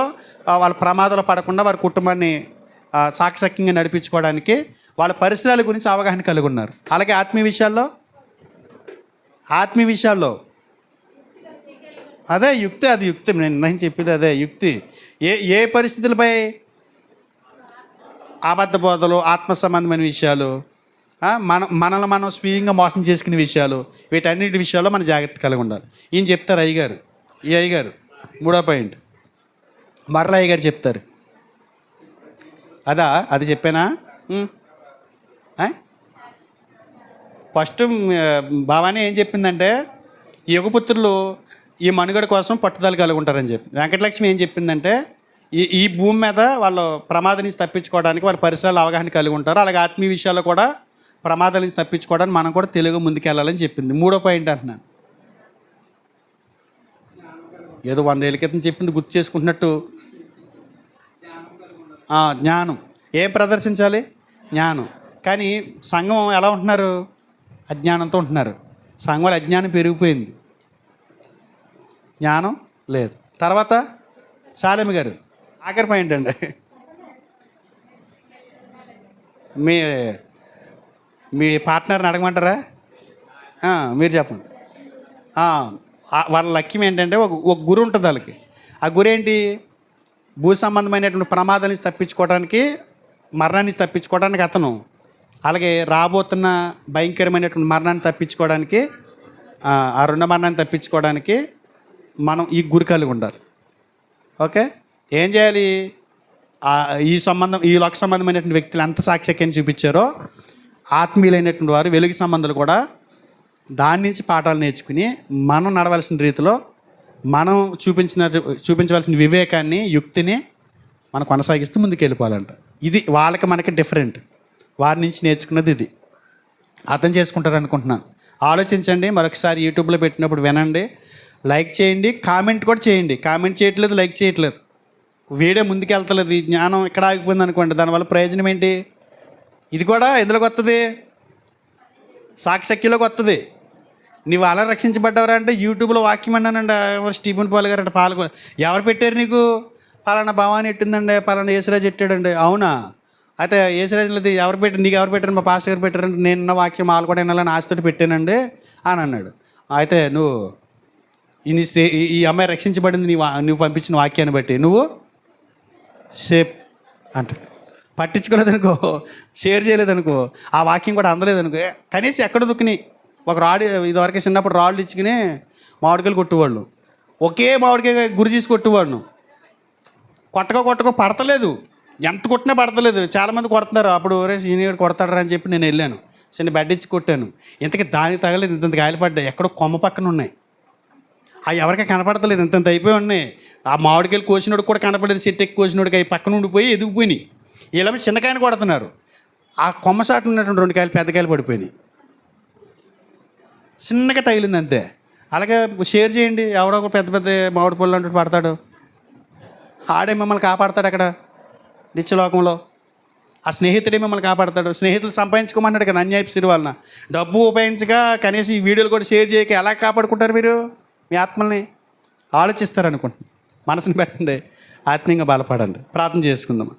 వాళ్ళ ప్రమాదాలు పడకుండా వారి కుటుంబాన్ని సాక్షిసక్యంగా నడిపించుకోవడానికి వాళ్ళ పరిసరాల గురించి అవగాహన కలిగి ఉన్నారు. అలాగే ఆత్మీయ విషయాల్లో అదే యుక్తి. నేను చెప్పేది అదే యుక్తి. ఏ పరిస్థితులపై? అబద్ధ బోధలు, ఆత్మ సంబంధమైన విషయాలు, మనల్ని మనం స్వీయంగా మోసం చేసుకునే విషయాలు, వీటన్నిటి విషయాల్లో మనం జాగ్రత్త కలిగి ఉండాలి. ఈయన చెప్తారు అయ్యగారు మూడో పాయింట్ మరలా అయ్యగారు చెప్తారు. అది చెప్పానా? ఫస్ట్ భావాన్ని ఏం చెప్పిందంటే ఈ యుగపుత్రులు ఈ మనుగడ కోసం పట్టుదల కలిగి ఉంటారని చెప్పి. వెంకటలక్ష్మి ఏం చెప్పిందంటే ఈ భూమి మీద వాళ్ళు ప్రమాదం నుంచి తప్పించుకోవడానికి వాళ్ళ పరిసరాలు అవగాహన కలిగి ఉంటారు. అలాగే ఆత్మీయ విషయాల్లో కూడా ప్రమాదాల నుంచి తప్పించుకోవడానికి మనం కూడా తెలుగు ముందుకెళ్ళాలని చెప్పింది. మూడో పాయింట్ అంటున్నాను. ఏదో 100 ఏళ్ళ క్రితం చెప్పింది గుర్తు చేసుకుంటున్నట్టు. జ్ఞానం. ఏం ప్రదర్శించాలి? జ్ఞానం. కానీ సంఘం ఎలా ఉంటున్నారు? అజ్ఞానంతో ఉంటున్నారు. సంఘంలో అజ్ఞానం పెరిగిపోయింది, జ్ఞానం లేదు. తర్వాత శాలేమి గారు ఆఖరి పాయింట్ అండి. మీ పార్ట్నర్ని అడగమంటారా? మీరు చెప్పండి. వాళ్ళ లక్ష్యం ఏంటంటే ఒక గురి ఉంటుంది వాళ్ళకి. ఆ గురి ఏంటి? భూ సంబంధమైనటువంటి ప్రమాదాల నుంచి తప్పించుకోవడానికి, మరణాన్ని తప్పించుకోవడానికి అతను, అలాగే రాబోతున్న భయంకరమైనటువంటి మరణాన్ని తప్పించుకోవడానికి, ఆ రెండో మరణాన్ని తప్పించుకోవడానికి మనం ఈ గురి కలిగి ఉండాలి. ఓకే, ఏం చేయాలి? ఈ లోక సంబంధమైనటువంటి వ్యక్తులు ఎంత సాక్ష్యాన్ని చూపించారో ఆత్మీయులైనటువంటి వారు వెలుగు సంబంధాలు కూడా దాని నుంచి పాఠాలు నేర్చుకుని మనం నడవలసిన రీతిలో మనం చూపించవలసిన వివేకాన్ని, యుక్తిని మనం కొనసాగిస్తూ ముందుకు వెళ్ళిపోవాలంట. ఇది వాళ్ళకి మనకి డిఫరెంట్. వారి నుంచి నేర్చుకున్నది ఇది. అర్థం చేసుకుంటారు అనుకుంటున్నాను. ఆలోచించండి, మరొకసారి యూట్యూబ్లో పెట్టినప్పుడు వినండి, లైక్ చేయండి, కామెంట్ కూడా చేయండి. కామెంట్ చేయట్లేదు, లైక్ చేయట్లేదు, వీడియో ముందుకు వెళ్తలేదు, ఈ జ్ఞానం ఇక్కడ ఆగిపోయింది అనుకోండి, దానివల్ల ప్రయోజనం ఏంటి? ఇది కూడా ఎందులోకి వస్తుంది? సాక్షిలోకి వస్తుంది. నీవు అలా రక్షించబడ్డవరా అంటే యూట్యూబ్లో వాక్యం అన్నానండి, స్టీఫెన్ పాల్ గారు అంటే పాల్గొ ఎవరు పెట్టారు నీకు? పలానా భవాని ఎట్టిందండి, పలానా యేసురాజు ఎట్టాడండి. అవునా? అయితే యేసురాజులది ఎవరు పెట్టారు? నీకు ఎవరు పెట్టారు? మా పాస్టర్ గారు పెట్టారంటే నేను వాక్యం వాళ్ళు కూడా వినాలని ఆశతోటి పెట్టానండి అని అన్నాడు. అయితే నువ్వు ఈ అమ్మాయి రక్షించబడింది నువ్వు పంపించిన వాక్యాన్ని బట్టి నువ్వు సేఫ్ అంట. పట్టించుకోలేదనుకో, షేర్ చేయలేదనుకో, ఆ వాక్యం కూడా అందలేదనుకో, కనీసం ఎక్కడ దుక్కుని ఒక రాడు, ఇదివరకు చిన్నప్పుడు రాళ్ళు ఇచ్చుకుని మామిడికాయలు కొట్టేవాళ్ళు, ఒకే మామిడికాయ గురి చేసి కొట్టేవాళ్ళు. కొట్టకో పడతలేదు, ఎంత కొట్టినా పడతలేదు. చాలామంది కొడుతున్నారు. అప్పుడు సీనియర్ కొడతాడు అని చెప్పి నేను వెళ్ళాను, చిన్న బెడ్ ఇచ్చి కొట్టాను. ఇంతకీ దానికి తగలేదు, ఇంత కాయలు పడ్డాయి, ఎక్కడో కొమ్మ పక్కన ఉన్నాయి. అవి ఎవరికీ కనపడతలేదు, ఇంత అయిపోయి ఉన్నాయి. ఆ మామిడికాయలు కోసినోడికి కూడా కనపడలేదు, చెట్టు ఎక్కి కోసినోడికి అవి పక్కన ఉండిపోయి ఎదిగిపోయినాయి. ఇలా చిన్నకాయని కొడుతున్నారు. ఆ కొమ్మ చాటు ఉన్నటువంటి 2 కాయలు పెద్ద కాయలు పడిపోయినాయి, చిన్నగా తగిలింది అంతే. అలాగే షేర్ చేయండి. ఎవడో ఒక పెద్ద పెద్ద మామిడి పళ్ళు అంటూ పడతాడు, ఆడే మిమ్మల్ని కాపాడతాడు అక్కడ నిత్యలోకంలో. ఆ స్నేహితుడే మిమ్మల్ని కాపాడతాడు. స్నేహితులు సంపాదించుకోమన్నాడు కదా అన్యాయపు సిరి వలన. డబ్బు ఉపయోగించగా కనీసం ఈ వీడియోలు కూడా షేర్ చేయక ఎలా కాపాడుకుంటారు మీరు మీ ఆత్మల్ని? ఆలోచిస్తారు అనుకుంటున్నాను. మనసుని పెట్టండి, ఆత్మీయంగా బలపడండి. ప్రార్థన చేసుకుందాం.